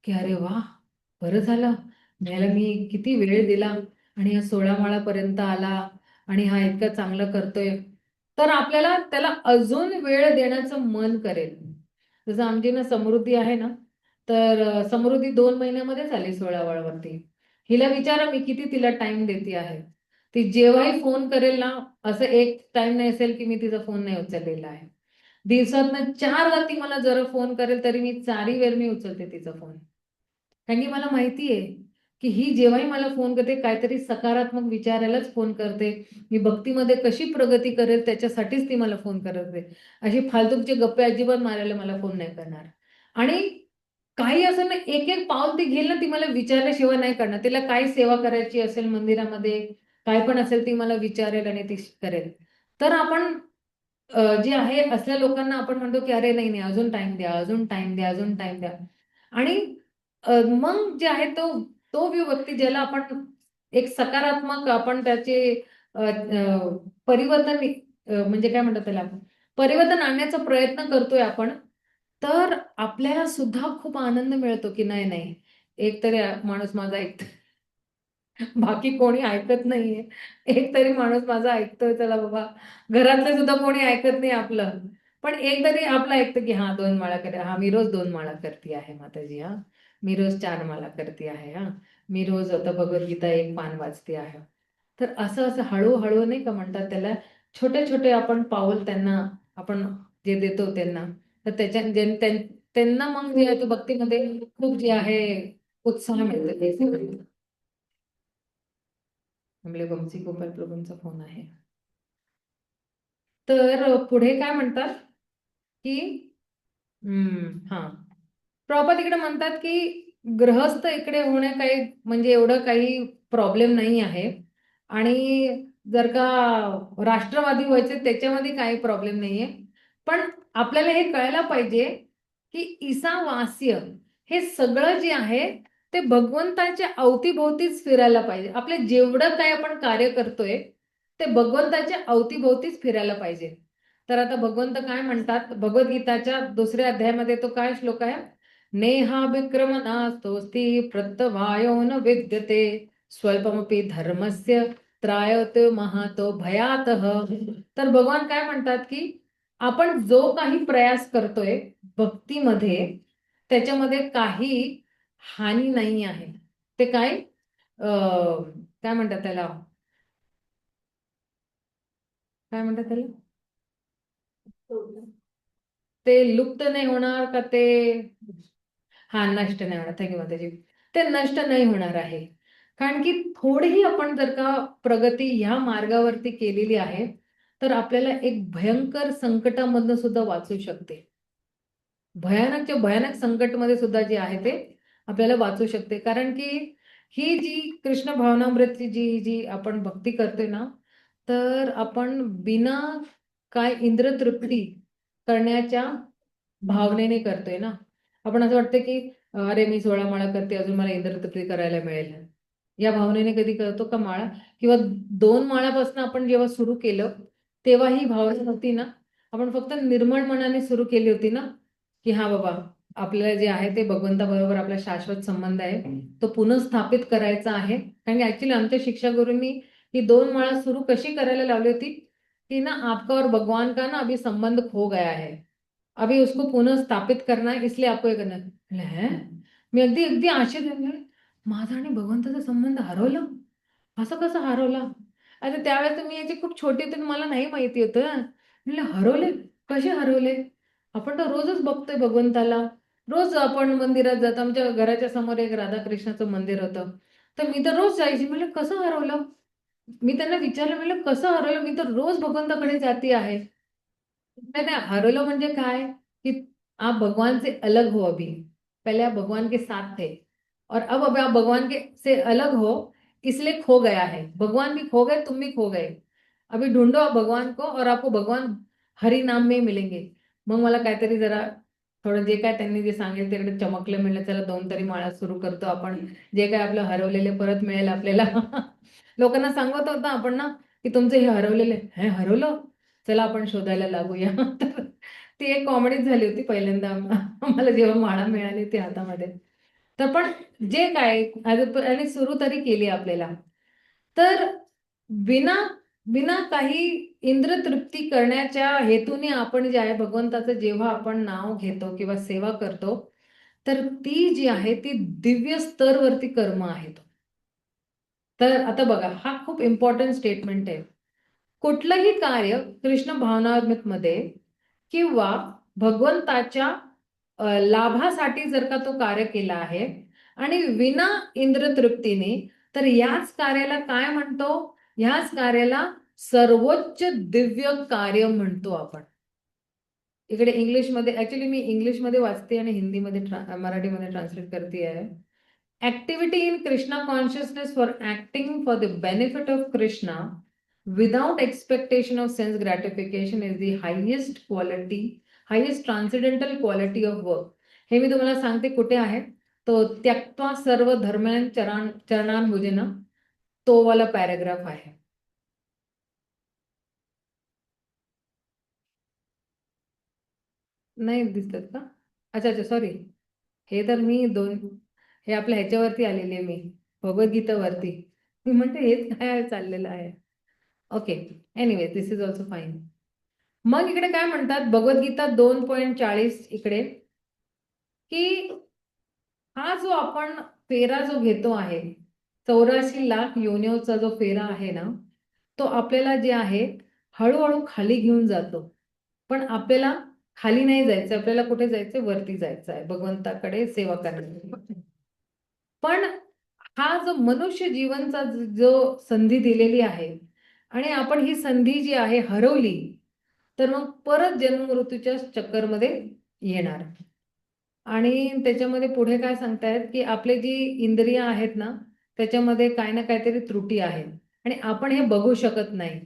की अरे वा बरं झालं, याला मी किती वेळ दिला आणि या 16 माळापर्यंत आला आणि हा इतकं चांगलं करतोय. तर आपल्याला त्याला अजून वेळ देण्याचं मन करेल. जसं आमची ना समृद्धी आहे ना, तर समृद्धी 2 महिन्यामध्येच आली 16 माळावरती. हिला विचारा मी किती तिला टाइम देते आहे. ती जेव्हाही फोन करेल ना, असं एक टाइम नाही असेल की मी तिचा फोन नाही उचललेला आहे. दिवसातनं 4 वेळा ती मला जर फोन करेल तरी मी 4ही वेळ मी उचलते तिचा फोन. कारण की मला माहिती आहे की ही जेव्हाही मला फोन करते काहीतरी सकारात्मक विचारायलाच फोन करते. मी भक्तीमध्ये कशी प्रगती करेल त्याच्यासाठीच ती मला फोन करते. अशी फालतूचे गप्पे अजिबात मारायला मला फोन नाही करणार. आणि काही असं ना एक एक पाऊल ती घेईल ना ती मला विचारल्याशिवाय नाही करणार. तिला काय सेवा करायची असेल मंदिरामध्ये काय पण असेल ती मला विचारेल आणि ती करेल. तर आपण जे आहे असल्या लोकांना आपण म्हणतो की अरे नाही नाही अजून टाइम द्या, अजून टाइम द्या, अजून टाइम द्या. आणि मग जे आहे तो तो व्यक्ती ज्याला आपण एक सकारात्मक आपण त्याचे परिवर्तन म्हणजे काय म्हणतात त्याला परिवर्तन आणण्याचा प्रयत्न करतोय आपण. तर आपल्याला सुद्धा खूप आनंद मिळतो की नाही नाही एक तरी माणूस माझा ऐकतो. बाकी कोणी ऐकत नाहीये. एक तरी माणूस माझा ऐकतोय, चला बाबा. घरातलं सुद्धा कोणी ऐकत नाही आपलं. पण एक तरी आपलं ऐकतं की हा 2 माळा करे. हा मी रोज 2 माळा करते आहे माताजी हा. मी रोज 4 माळा करते आहे हा. मी रोज आता भगवद्गीता 1 पान वाचते आहे. तर असं असं हळूहळू नाही का म्हणतात त्याला छोटे छोटे आपण पाऊल त्यांना आपण जे देतो त्यांना तर त्यांना मग जे आहे ते भक्तीमध्ये खूप जे आहे उत्साह मिळतो ते सगळं. आपले वंशी गोपाल प्रभूंचा फोन आहे. तर पुढे काय म्हणतात की हा प्रॉपर इकडे म्हणतात की गृहस्थ इकडे होणे काही म्हणजे एवढं काही प्रॉब्लेम नाही आहे. आणि जर का राष्ट्रवादी व्हायचे त्याच्यामध्ये काही प्रॉब्लेम नाहीये. पण आपल्याला हे कळायला पाहिजे की ईसावास्य हे सगळं जे आहे ते भगवंताच्या अवतीभोवतीच फिरायला पाहिजे. आपले जेवढं काय आपण कार्य करतोय ते भगवंताच्या अवतीभोवतीच फिरायला पाहिजे. तर आता भगवंत काय म्हणतात भगवद्गीताच्या 2ऱ्या अध्यायामध्ये तो काय श्लोक आहे, नेहा विक्रम नास्तोस्ति प्रत्यवायो न विद्यते स्वल्पमपि धर्मस्य त्रायते महातो भयातः. तर भगवान काय म्हणतात की आपण जो काही प्रयास करतोय भक्तीमध्ये त्याच्यामध्ये काही हानी नाही आहे. ते काय काय म्हणतात त्याला, काय म्हणतात त्याला, ते लुप्त नाही होणार का ते, हा नष्ट नाही होणार, थँक्यू माताजी, ते नष्ट नाही होणार आहे. कारण की थोडीही आपण जर का प्रगती ह्या मार्गावरती केलेली आहे तर आपल्याला एक भयंकर संकटामधनं सुद्धा वाचू शकते. भयानकच्या भयानक संकटमध्ये सुद्धा जे आहे ते आपल्याला वाचू शकते. कारण की ही जी कृष्ण भावनामृतची जी जी आपण भक्ती करतोय ना, तर आपण बिना काय इंद्रतृप्ती करण्याच्या भावनेने करतोय ना. आपण असं वाटतं की अरे मी 16 माळा करते अजून मला इंद्रतृप्ती करायला मिळेल, या भावनेने कधी करतो का माळा? किंवा 2 माळापासून आपण जेव्हा सुरू केलं तेव्हा ही भावना होती ना, आपण फक्त निर्मळ मनाने सुरू केली होती ना, की हा बाबा आपल्याला जे आहे ते भगवंताबरोबर आपला शाश्वत संबंध आहे तो पुनर्स्थापित करायचा आहे. कारण की ऍक्च्युली आमच्या शिक्षा गुरूंनी ही 2 माळा सुरू कशी करायला लावली होती की ना, आपका और भगवान का ना अभी संबंध खो गया है, अभी उसको पुनः स्थापित करना है, इसलिए आपको हे करना है. मी अगदी अगदी आश्चर्य झाले, माझा आणि भगवंताचा संबंध हरवला, असं कसं हरवला? अरे त्यावेळेस तर मी याची खूप छोटी होते मला नाही माहिती होतं. म्हणलं हरवले, कसे हरवले? आपण तर रोजच बघतोय भगवंताला, रोज आपण मंदिरात जातो. आमच्या घराच्या समोर एक राधाकृष्णाचं मंदिर होतं, तर मी तर रोज जायची. म्हणलं कसं हरवलं? मी त्यांना विचारलं, म्हणलं कसं हरवलं, मी तर रोज भगवंताकडे जाती आहे. नहीं नहीं, हरवलो म्हणजे काय कि आप भगवान से अलग हो, अभी पहले आप भगवान के साथ थे और अब आप भगवान के से अलग हो, इसलिए खो गया है. भगवान भी खो गए, तुम भी खो गए. अभी ढूंढो आप भगवान को और आपको भगवान हरी नाम में मिलेंगे. मग मला काहीतरी जरा थोडं जे काय त्यांनी जे सांगेल तिकडे चमकलं. म्हणलं चला 2 तरी माळा सुरू करतो आपण, जे काय आपलं हरवलेले परत मिळेल आपल्याला. लोकांना सांगत होता आपण ना की तुमचं हे हरवलेले, हे हरवलं, चला आपण शोधायला लागूया. तर ती एक कॉमेडीच झाली होती पहिल्यांदा आम्हाला जेव्हा माळा मिळाली ती हातामध्ये. तर पण जे काय आणि सुरू तरी केली आपल्याला, तर बिना बिना काही इंद्रतृप्ती करण्याच्या हेतूने आपण जे आहे भगवंताचं जेव्हा आपण नाव घेतो किंवा सेवा करतो तर ती जी आहे ती दिव्य स्तरवरती कर्म आहेत. तर आता बघा हा खूप इम्पॉर्टंट स्टेटमेंट आहे. कुठलंही कार्य कृष्ण भावनामृतमध्ये किंवा भगवंताच्या लाभासाठी जर का तो कार्य केला आहे आणि विना इंद्रतृप्तीने, तर याच कार्याला काय म्हणतो? ह्याच कार्याला सर्वोच्च दिव्य कार्य म्हणतो आपण. इकडे इंग्लिशमध्ये, ऍक्च्युली मी इंग्लिशमध्ये वाचते आणि हिंदीमध्ये मराठीमध्ये ट्रान्सलेट करते आहे. Activity in Krishna consciousness for acting for the benefit of Krishna without expectation of sense gratification is the highest quality, highest transcendental quality of work. हे मी तुम्हाला सांगते कुठे आहे, तो त्यक्त्वा सर्व धर्मान् चरणांभुजेन, तो वाला पॅराग्राफ आहे. नाही दिसतात का? अच्छा अच्छा, सॉरी. हे तर मी हे आपल्या ह्याच्यावरती आलेले, मी भगवद्गीतावरती. मी म्हणते हेच काय चाललेलं आहे. Okay, anyway this is also fine. मग इकडे काय म्हणतात भगवद्गीता 2.40 इकडे, की हा जो आपण फेरा जो घेतो आहे 84 लाख योनियोचा जो फेरा आहे ना, तो आपल्याला जे आहे हळूहळू खाली घेऊन जातो. पण आपल्याला खाली नाही जायचं, आपल्याला कुठे जायचं? वरती जायचं आहे, भगवंताकडे सेवा करण्यासाठी. पण हा जो मनुष्य जीवनचा जो संधी दिलेली आहे आणि आपण ही संधी जी आहे हरवली, तर मग परत जन्म मृत्यूच्या चक्करमध्ये येणार. आणि त्याच्यामध्ये पुढे काय सांगतायत की आपले जी इंद्रिय आहेत ना त्याच्यामध्ये काही ना काहीतरी त्रुटी आहे. आणि आपण हे बघू शकत नाही.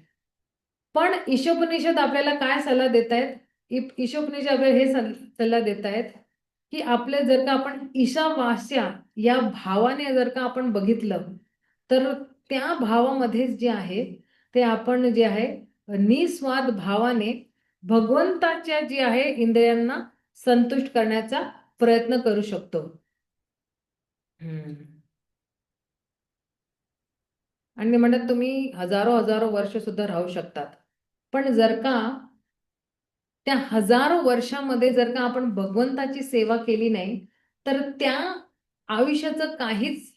पण ईशोपनिषद आपल्याला काय सल्ला देत आहेत? ईशोपनिषद आपल्याला हे सल्ला देत आहेत की आपले जर का आपण ईशावास्या या भावाने जर का आपण बघितलं तर त्या भावामध्येच जे आहे ते आपण जे आहे निस्वार्थ भावाने भगवंताच्या जे आहे इंद्रियांना संतुष्ट करण्याचा प्रयत्न करू शकतो. आणि ते म्हणतात तुम्ही हजारो हजारो वर्ष सुद्धा राहू शकतात, पण जर का त्या हजारो वर्षामध्ये जर का आपण भगवंताची सेवा केली नाही तर त्या आयुष्याचं काहीच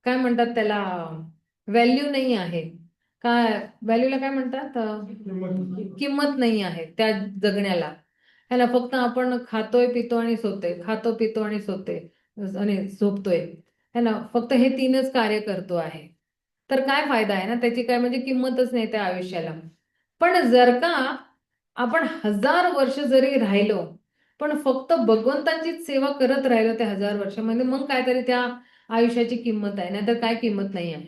काय म्हणतात त्याला व्हॅल्यू नाही आहे. काय व्हॅल्यूला काय म्हणतात? किंमत नाही आहे त्या जगण्याला. ह्याला फक्त आपण खातोय पितो आणि सोतोय, खातो पितो आणि सोते आणि झोपतोय, है ना, फक्त हे तीनच कार्य करतो आहे. तर काय फायदा आहे ना त्याची? काय म्हणजे किंमतच नाही त्या आयुष्याला. पण जर का आपण 1000 वर्ष जरी राहिलो पण फक्त भगवंताचीच सेवा करत राहिलो त्या 1000 वर्षामध्ये, मग काहीतरी त्या आयुष्याची किंमत आहे, नाहीतर काय किंमत नाही आहे.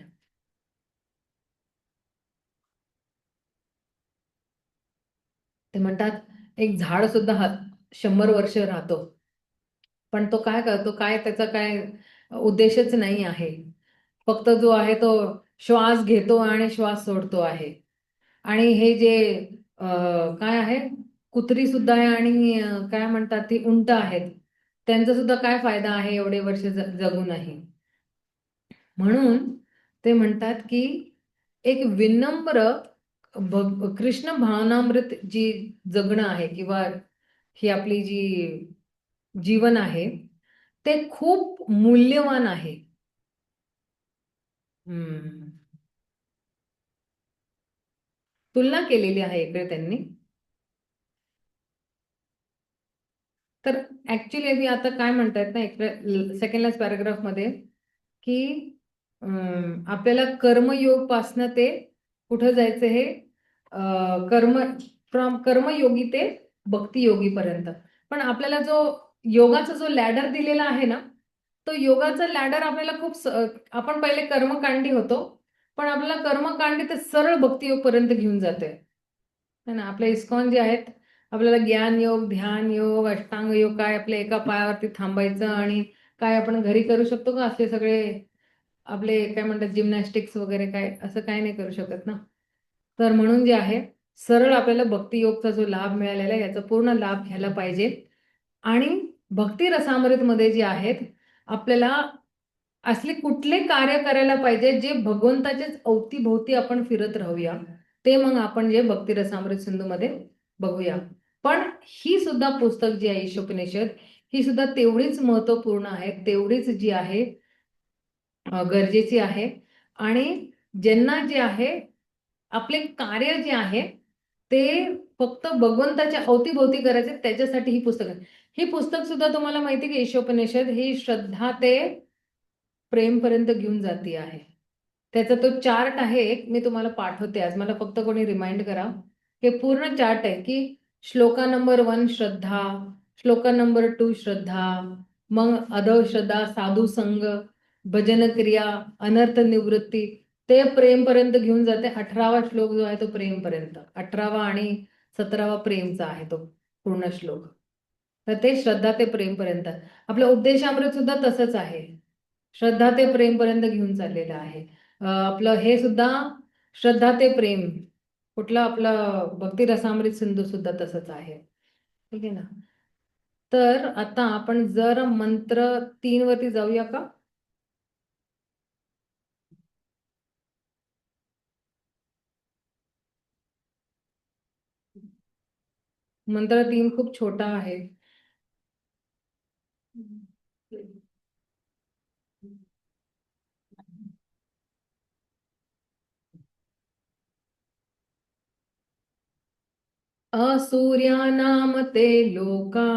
ते म्हणतात एक झाड सुद्धा 100 वर्ष राहतो, पण तो काय करतो, काय त्याचा काय उद्देशच नाही आहे. फक्त जो आहे तो श्वास घेतो आणि श्वास सोडतो आहे. आणि हे जे काय आहे, कुत्री सुद्धा आहे आणि काय म्हणतात ती उंट आहेत, त्यांचा सुद्धा काय फायदा आहे एवढे वर्ष जगूनही. म्हणून ते म्हणतात की एक विनम्र कृष्ण भावनामृत जी जगणं आहे किंवा ही आपली जी जीवन आहे ते खूप मूल्यवान आहे. तुलना केलेली आहे इकडे त्यांनी. तर ऍक्च्युली आता काय म्हणतात ना इकडे सेकंड लास्ट पॅराग्राफ मध्ये की आपल्याला कर्मयोग पासनं ते कुठं जायचं, हे कर्म फ्रॉम कर्मयोगी ते भक्तियोगी पर्यंत. पण आपल्याला जो योगाचा जो लॅडर दिलेला आहे ना, तो योगाचा लॅडर आपल्याला खूप आपण पहिले कर्मकांडी होतो, पण आपल्याला कर्मकांडी ते सरळ भक्तियोग पर्यंत घेऊन जाते ना. आपल्या इस्कॉन जे आहेत आपल्याला ज्ञान योग, ध्यान योग, अष्टांग योग, काय आपल्या एका पायावरती थांबायचं आणि काय आपण घरी करू शकतो का असले सगळे आपले काय म्हणतात जिम्नॅस्टिक्स वगैरे, काय असं काय नाही करू शकत ना. तर म्हणून जे आहे सरळ आपल्याला भक्तियोगचा जो लाभ मिळालेला आहे याचा पूर्ण लाभ घ्यायला पाहिजे. आणि भक्ती रसामृत मध्ये जे आहेत आपल्याला असले कुठले कार्य करायला पाहिजे जे भगवंताच्याच अवतीभोवती आपण फिरत राहूया, ते मग आपण जे भक्ती रसामृत सिंधू मध्ये बघूया. पण ही सुद्धा पुस्तक जी आहे ईशोपनिषद, ही सुद्धा तेवढीच महत्वपूर्ण आहे, तेवढीच जी आहे गरजेची आहे. आणि ज्यांना जे आहे आपले कार्य जे आहे ते फक्त भगवंताच्या अवतीभोवती करायचे, त्याच्यासाठी ही पुस्तक आहे. ही पुस्तक सुद्धा तुम्हाला माहिती की ईशोपनिषद ही श्रद्धा ते प्रेम पर्यंत घेऊन जाती आहे. त्याचा तो चार्ट आहे एक, मी तुम्हाला पाठवते आज, मला फक्त कोणी रिमाइंड करा. हे पूर्ण चार्ट आहे की श्लोका नंबर 1 श्रद्धा, श्लोका नंबर 2 श्रद्धा, मग अधव श्रद्धा, साधू संग, भजन क्रिया, अनर्थ निवृत्ती, ते प्रेम पर्यंत घेऊन जाते. 18वा श्लोक जो आहे तो प्रेम पर्यंत, 18वा आणि 17वा प्रेमचा आहे तो पूर्ण श्लोक. तर ते श्रद्धा ते प्रेम पर्यंत. आपलं उपदेशामृत सुद्धा तसंच आहे, श्रद्धा ते प्रेम पर्यंत घेऊन चाललेलं आहे. आपलं हे सुद्धा श्रद्धा ते प्रेम, कुठलं आपलं भक्ती रसामृत सिंधू सुद्धा तसंच आहे. ठीक आहे ना. तर आता आपण जर मंत्र 3 वरती जाऊया का? मंत्र 3 खूप छोटा आहे. असूर्यानाम ते लोका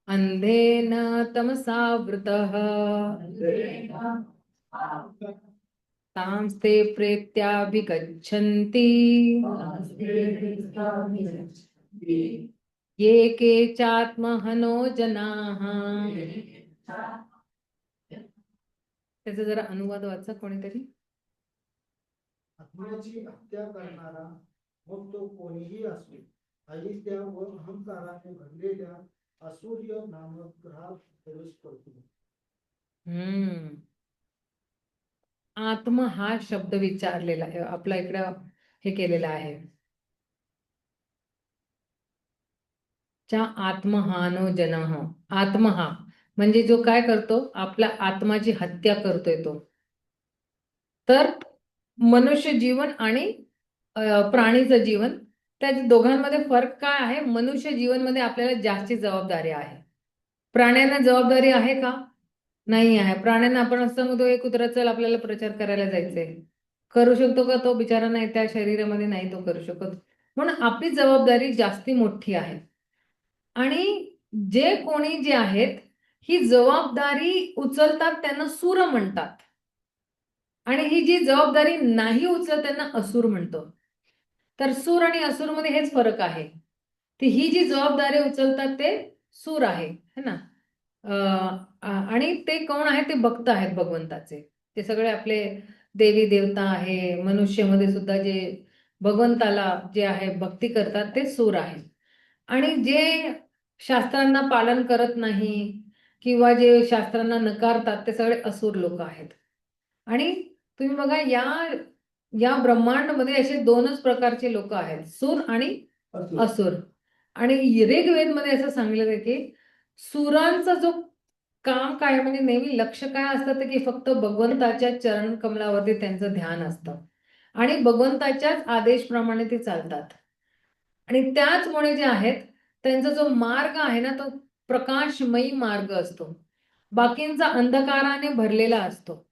अंधेन तमसावृतः तांस्ते प्रेत्याभिगच्छन्ति ये के चात्महनो जनाः. त्याचा जरा अनुवाद वाचा कोणीतरी. आत्म्याची हत्या करणारा मग तो कोणीही असो, अहित्या व अहंकाराने भरलेल्या असूर्य नामक ग्रहात प्रवेश करतो. आत्म हा शब्द विचारलेला आहे, आपला इकडं हे केलेला आहे. च्या आत्महानो जनः. आत्म हा म्हणजे जो काय करतो, आपल्या आत्माची हत्या करतोय तो. तर मनुष्य जीवन आणि प्राणीचं जीवन, त्या दोघांमध्ये फरक काय आहे? मनुष्य जीवन मध्ये आपल्याला जास्ती जबाबदारी आहे. प्राण्यांना जबाबदारी आहे का? नाही आहे. प्राण्यांना आपण असं म्हणतो, एक कुत्रा चल आपल्याला प्रचार करायला जायचंय, करू शकतो का? तो बिचारा नाही, त्या शरीरामध्ये नाही तो करू शकत. म्हणून आपली जबाबदारी जास्ती मोठी आहे. आणि जे कोणी जे आहेत ही जबाबदारी उचलतात त्यांना सूर म्हणतात, आणि ही जी जबाबदारी नाही उचलत त्यांना असुर म्हणतो. तर सूर आणि असुर मध्ये हेच फरक आहे. ती ही जी जबाबदारी उचलतात ते सूर आहे, है ना. आणि ते कोण आहे? ते भक्त आहेत भगवंताचे. ते सगळे आपले देवी देवता आहे. मनुष्यामध्ये सुद्धा जे भगवंताला जे आहे भक्ती करतात ते सूर आहे. आणि जे शास्त्रांना पालन करत नाही किंवा जे शास्त्रांना नकारतात ते सगळे असुर लोक आहेत. आणि तुम्ही बघा, या ब्रह्मांडमध्ये असे दोनच प्रकारचे लोक आहेत, सूर आणि असुर. आणि ऋग्वेदमध्ये असं सांगितलं की सुरांचा जो काम काय म्हणजे नेहमी लक्ष काय असतं ते की फक्त भगवंताच्या चरण कमलावरती त्यांचं ध्यान असतं आणि भगवंताच्याच आदेशप्रमाणे ते चालतात. आणि त्याचमुळे जे आहेत त्यांचा जो मार्ग आहे ना तो प्रकाशमयी मार्ग असतो, बाकींचा अंधकाराने भरलेला असतो.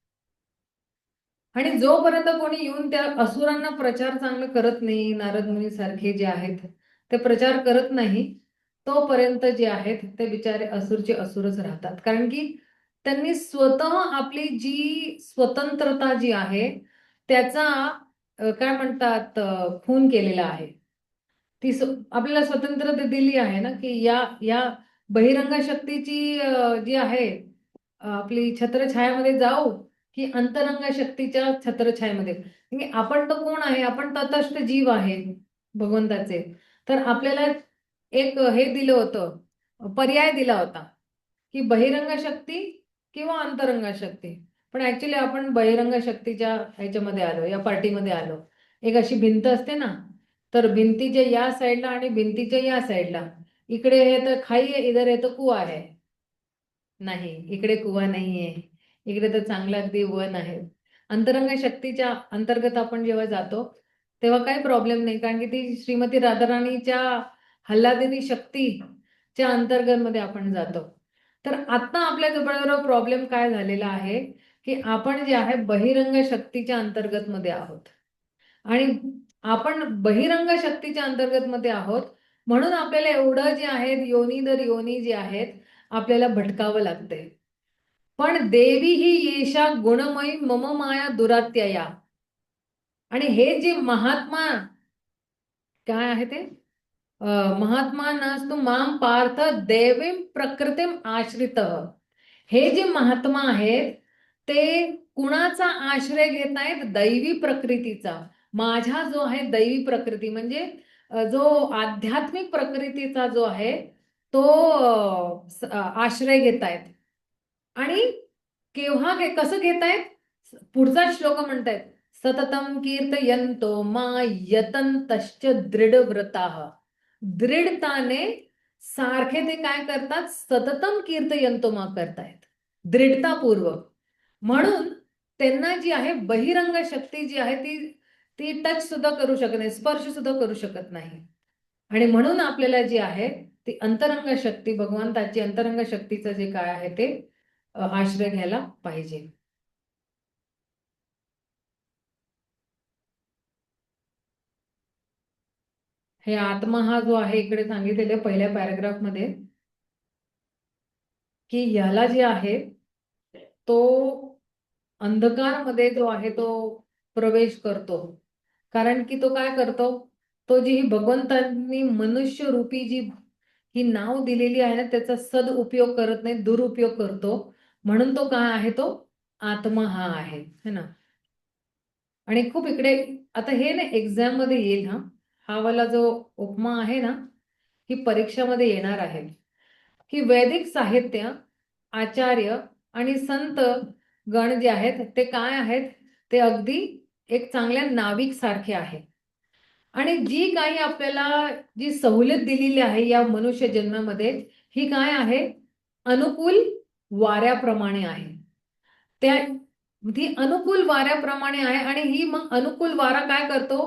आणि जोपर्यंत कोणी येऊन त्या असुरांना प्रचार चांगलं करत नाही, नारद मुनी सारखे जे आहेत ते प्रचार करत नाही, तोपर्यंत जे आहेत ते बिचारे असुरचे असुरच राहतात. कारण की त्यांनी स्वतः आपली जी स्वतंत्रता जी आहे त्याचा काय म्हणतात खून केलेला आहे. ती आपल्याला स्वतंत्रता दिली आहे ना की या या बहिरंग शक्तीची जी आहे आपली छत्रछायामध्ये जाऊ की अंतरंग शक्तीच्या छत्रछायेमध्ये. म्हणजे आपण तर कोण आहे? आपण तटस्थ जीव आहे भगवंताचे. तर आपल्याला एक हे दिलं होतं, पर्याय दिला होता की बहिरंग शक्ती किंवा अंतरंग शक्ती. पण ऍक्च्युली आपण बहिरंग शक्तीच्या ह्याच्यामध्ये आलो, या पार्टीमध्ये आलो. एक अशी भिंत असते ना, तर भिंतीच्या या साईडला आणि भिंतीच्या या साईडला इकडे हे तर खाई आहे, इधर हे तर कुवा आहे. नाही, इकडे कुवा नाहीये, इकडे तर चांगलं अगदी वन आहे. अंतरंग शक्तीच्या अंतर्गत आपण जेव्हा जातो तेव्हा काही प्रॉब्लेम नाही, कारण की ती श्रीमती राधाराणीच्या हल्लादिनी शक्तीच्या अंतर्गत मध्ये आपण जातो. तर आता आपल्या जवळ प्रॉब्लेम काय झालेला आहे की आपण जे आहे बहिरंग शक्तीच्या अंतर्गत मध्ये आहोत. आणि आपण बहिरंग शक्तीच्या अंतर्गत मध्ये आहोत म्हणून आपल्याला एवढं जे आहे योनी दर योनी जे आहेत आपल्याला भटकावं लागतंय. पण देवी ही येशा गुणमयी मम माया दुरात्यया. आणि हे जे महात्मा काय आहे ते महात्मा नस्तु माम पार्थ देवीम प्रकृतीम आश्रित. हे जे महात्मा आहेत ते कुणाचा आश्रय घेत आहेत? दैवी प्रकृतीचा. माझा जो आहे दैवी प्रकृती म्हणजे जो आध्यात्मिक प्रकृतीचा जो आहे तो आश्रय घेत आहेत. आणि केव्हा कसं घेतायत? पुढचा श्लोक म्हणतायत सततम कीर्तयन्तो मा यतन्तश्च दृढव्रताः. दृढताने सारखे ते काय करतात? सततम कीर्तयन्तो मा करतायत, दृढतापूर्वक. म्हणून त्यांना जी आहे बहिरंग शक्ती जी आहे ती ती टच सुद्धा करू शकत नाही, स्पर्श सुद्धा करू शकत नाही. आणि म्हणून आपल्याला जी आहे ती अंतरंग शक्ती, भगवंताची अंतरंग शक्तीचं जे काय आहे ते आश्रय घ्यायला पाहिजे. हे आत्मा हा जो आहे इकडे सांगितलेले पहिल्या पॅराग्राफ मध्ये की ह्याला जे आहे तो अंधकारमध्ये जो आहे तो प्रवेश करतो. कारण की तो काय करतो? तो जी भगवंतांनी मनुष्य रूपी जी ही नाव दिलेली आहे ना त्याचा सदुपयोग करत नाही, दुरुपयोग करतो. म्हणून तो काय आहे? तो आत्मा हा आहे है ना. आणि खूप इकडे आता हे ना एक्झाम मध्ये येईल हा वाला जो उपमा आहे ना ही परीक्षामध्ये येणार आहे की वैदिक साहित्य आचार्य आणि संत गण जे आहेत ते काय आहेत ते अगदी एक चांगल्या नाविक सारखे आहे. आणि जी काही आपल्याला जी सवलत दिलेली आहे या मनुष्य जन्मामध्ये ही काय आहे अनुकूल वाऱ्याप्रमाणे आहे. त्या ती अनुकूल वाऱ्याप्रमाणे आहे आणि ही मग अनुकूल वारा काय करतो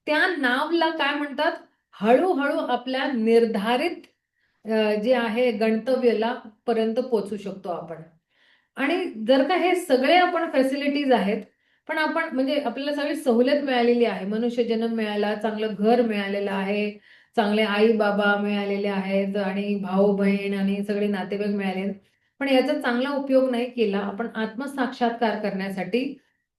त्या नावला काय म्हणतात हळूहळू आपल्या निर्धारित जे आहे गंतव्याला पर्यंत पोहोचू शकतो आपण. आणि जर का हे सगळे आपण फॅसिलिटीज आहेत पण आपण म्हणजे आपल्याला सगळी सवलत मिळालेली आहे मनुष्य जन्म मिळाला चांगलं घर मिळालेलं आहे चांगले आई बाबा मिळालेले आहेत आणि भाऊ बहीण आणि सगळे नातेवाईक मिळाले पण याचा चांगला उपयोग नाही केला आपण आत्मसाक्षात्कार करण्यासाठी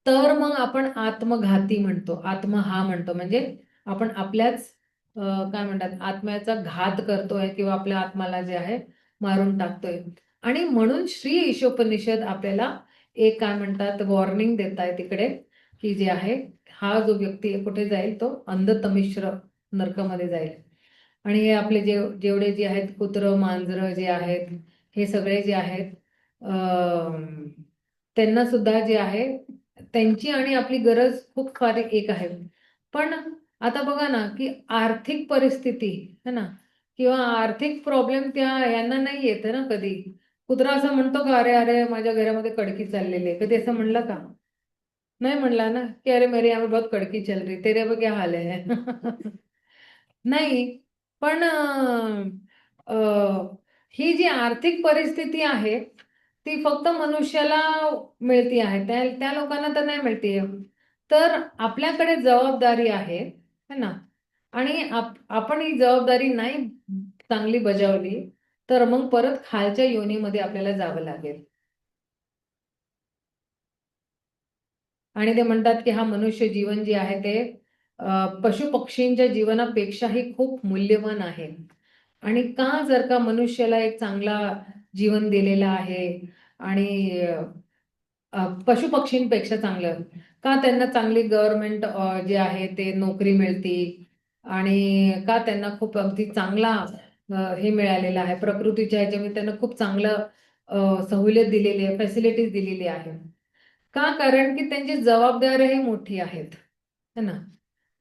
तर मग आपण आत्मघाती म्हणतो आत्म हा म्हणतो म्हणजे आपण आपल्याच काय म्हणतात आत्म्याचा घात करतोय किंवा आपल्या आत्माला जे आहे मारून टाकतोय. आणि म्हणून श्री ईशोपनिषद आपल्याला एक काय म्हणतात वॉर्निंग देत आहे तिकडे की जे आहे हा जो व्यक्ती कुठे जाईल तो अंधतमिश्र नरकामध्ये जाईल. आणि हे आपले जेवढे जे आहेत कुत्र मांजर जे आहेत हे सगळे जे आहेत त्यांना सुद्धा जे आहे त्यांची आणि आपली गरज खूप फार एक आहे. पण आता बघा ना की आर्थिक परिस्थिती है ना किंवा आर्थिक प्रॉब्लेम त्या यांना नाही येत ना कधी. कुत्रा असं म्हणतो का अरे अरे माझ्या घरामध्ये कडकी चाललेली आहे कधी असं म्हणलं का नाही म्हणला ना की अरे मेरे यहाँ पे बहुत कड़की चल रही तेरे अब क्या हाल है नाही. पण ही जी आर्थिक परिस्थिती आहे ती फक्त मनुष्याला मिळती आहे त्या त्या लोकांना तर नाही मिळतीये. तर आपल्याकडे जबाबदारी आहे है ना. आणि आपण ही जबाबदारी नाही चांगली बजावली तर मग परत खालच्या योनीमध्ये आपल्याला जावं लागेल. आणि ते म्हणतात की हा मनुष्य जीवन जे आहे ते पशु पक्षींच्या जीवनापेक्षाही खूप मूल्यवान आहे. आणि का जर का मनुष्याला एक चांगला जीवन दिलेला आहे आणि पशु पक्षींपेक्षा चांगलं का त्यांना चांगली गव्हर्नमेंट जे आहे ते नोकरी मिळते आणि का त्यांना खूप अगदी चांगला हे मिळालेलं आहे प्रकृतीच्या ह्याच्यामध्ये त्यांना खूप चांगलं सवलत दिलेली आहे फॅसिलिटीज दिलेली आहे. का कारण की त्यांची जबाबदारीही मोठी आहेत है ना.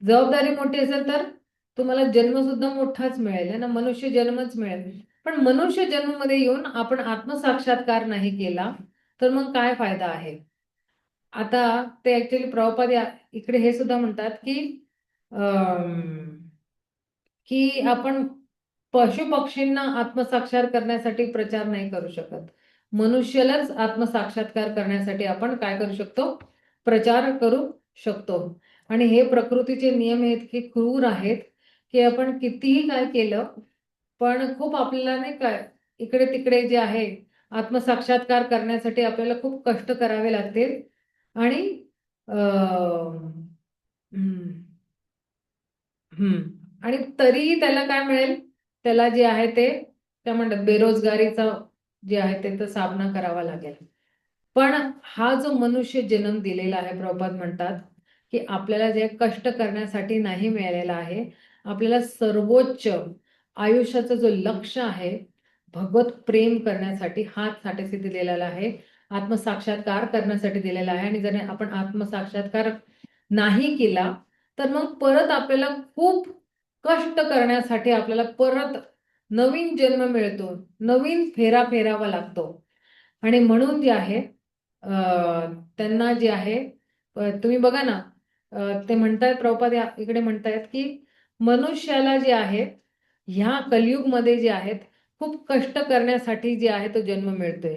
जबाबदारी मोठी असेल तर तुम्हाला जन्म सुद्धा मोठाच मिळेल है ना मनुष्य जन्मच मिळेल. पण मनुष्य जन्ममध्ये येऊन आपण आत्मसाक्षात्कार नाही केला तर मग काय फायदा आहे. आता ते ऍक्च्युली प्रभुपाद इकडे हे सुद्धा म्हणतात की की आपण पशु पक्षींना आत्मसाक्षात करण्यासाठी प्रचार नाही करू शकत. मनुष्यालाच आत्मसाक्षात्कार करण्यासाठी आपण काय करू शकतो प्रचार करू शकतो. आणि हे प्रकृतीचे नियम हे इतके क्रूर आहेत की आपण कितीही काय केलं पण खूप आपल्याला नाही काय इकडे तिकडे जे आहे आत्मसाक्षात्कार करण्यासाठी आपल्याला खूप कष्ट करावे लागतील. आणि आणि तरीही त्याला काय मिळेल त्याला जे आहे ते काय म्हणतात बेरोजगारीचा जे आहे ते तर सामना करावा लागेल. पण हा जो मनुष्य जन्म दिलेला आहे प्रभुपाद म्हणतात की आपल्याला जे कष्ट करण्यासाठी नाही मिळालेला आहे आपल्याला सर्वोच्च आयुष्याचं जो लक्ष्य आहे भगवत प्रेम करण्यासाठी हात साठी दिलेला आहे आत्मसाक्षात्कार करण्यासाठी दिलेला आहे. आणि जर आपण आत्मसाक्षात्कार नाही केला तर मग परत आपल्याला खूप कष्ट करण्यासाठी आपल्याला परत नवीन जन्म मिळतो नवीन फेरा फेरावा लागतो. आणि म्हणून जे आहे त्यांना जे आहे तुम्ही बघा ना ते म्हणतायत प्रभुपाद इकडे म्हणतायत की मनुष्याला जे आहे ह्या कलियुगमध्ये जे आहेत खूप कष्ट करण्यासाठी जे आहे तो जन्म मिळतोय.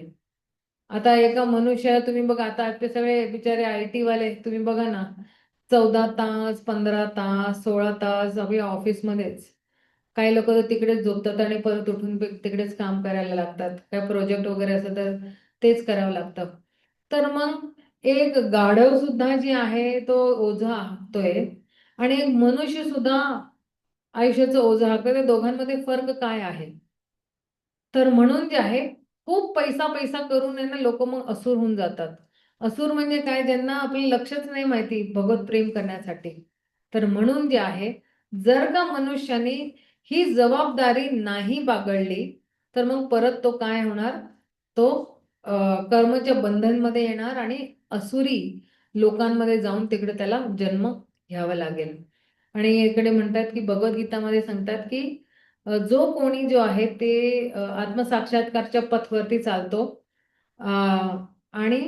आता एका मनुष्य तुम्ही बघा आता आपले सगळे बिचारे IT वाले तुम्ही बघा ना 14 तास 15 तास 16 तास अगदी ऑफिसमध्येच. काही लोक तर तिकडेच झोपतात आणि परत उठून तिकडेच काम करायला लागतात. काय प्रोजेक्ट वगैरे असं तर तेच करावं लागतं. तर मग एक गाढव सुद्धा जे आहे तो ओझा हाकतोय आणि एक मनुष्य सुद्धा आयुष्याचं ओझं हाकतोय. त्या दोघांमध्ये फरक काय आहे. तर म्हणून जे आहे खूप पैसा पैसा करून आहे ना लोक मग असुर होऊन जातात. असुर म्हणजे काय, ज्यांना आपलं लक्षच नाही माहिती भगवत प्रेम करण्यासाठी. तर म्हणून जे आहे, जर का मनुष्याने ही जबाबदारी नाही बाळगली तर मग परत तो काय होणार, तो कर्मच्या बंधनमध्ये येणार आणि असुरी लोकांमध्ये जाऊन तिकडे त्याला जन्म घ्यावा लागेल. आणि इकडे म्हणतात की भगवद्गीतामध्ये सांगतात की जो कोणी जो आहे ते आत्मसाक्षात्कारच्या पथवरती चालतो आणि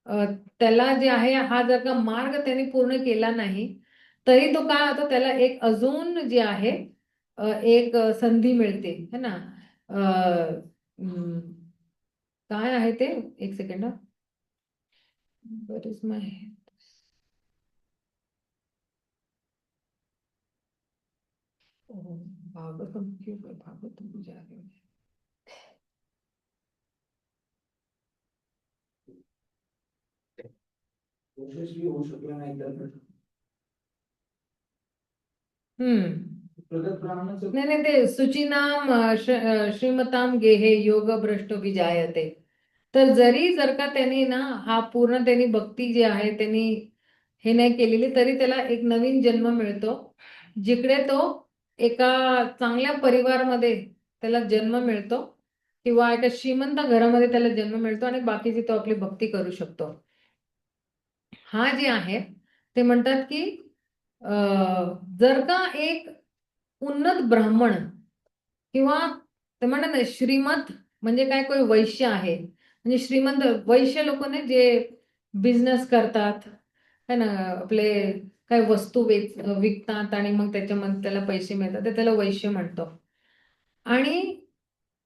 अ, त्याला जे आहे हा जर का मार्ग त्याने पूर्ण केला नाही तरी तो काय होतो, त्याला एक अजून जे आहे एक संधी मिळते है ना. काय आहे ते, एक सेकंड. बरेच माय भागवतम क्यों भागवतम पूजा यशस्वी होऊ शकला नाही तर प्रगत ब्राह्मणाचं नाही नाही, ते सुचिनाम श्रीमताम गेहे योग भ्रष्ट विजायते. तर जर का त्यांनी ना हा पूर्ण त्यांनी भक्ती जी आहे त्यांनी हे नाही केलेली तरी त्याला एक नवीन जन्म मिळतो, जिकडे तो एका चांगल्या परिवारामध्ये त्याला जन्म मिळतो किंवा एका श्रीमंत घरामध्ये त्याला जन्म मिळतो आणि बाकीची तो आपली भक्ती करू शकतो. हा जे आहे ते म्हणतात की जर का एक उन्नत ब्राह्मण किंवा ते म्हणतात ना श्रीमंत म्हणजे काय, कोणी वैश्य आहे म्हणजे श्रीमंत वैश्य लोक ने जे बिझनेस करतात है ना, आपले काय वस्तू विकतात आणि मग त्याच्यामध्ये त्याला पैसे मिळतात, ते त्याला वैश्य म्हणतो. आणि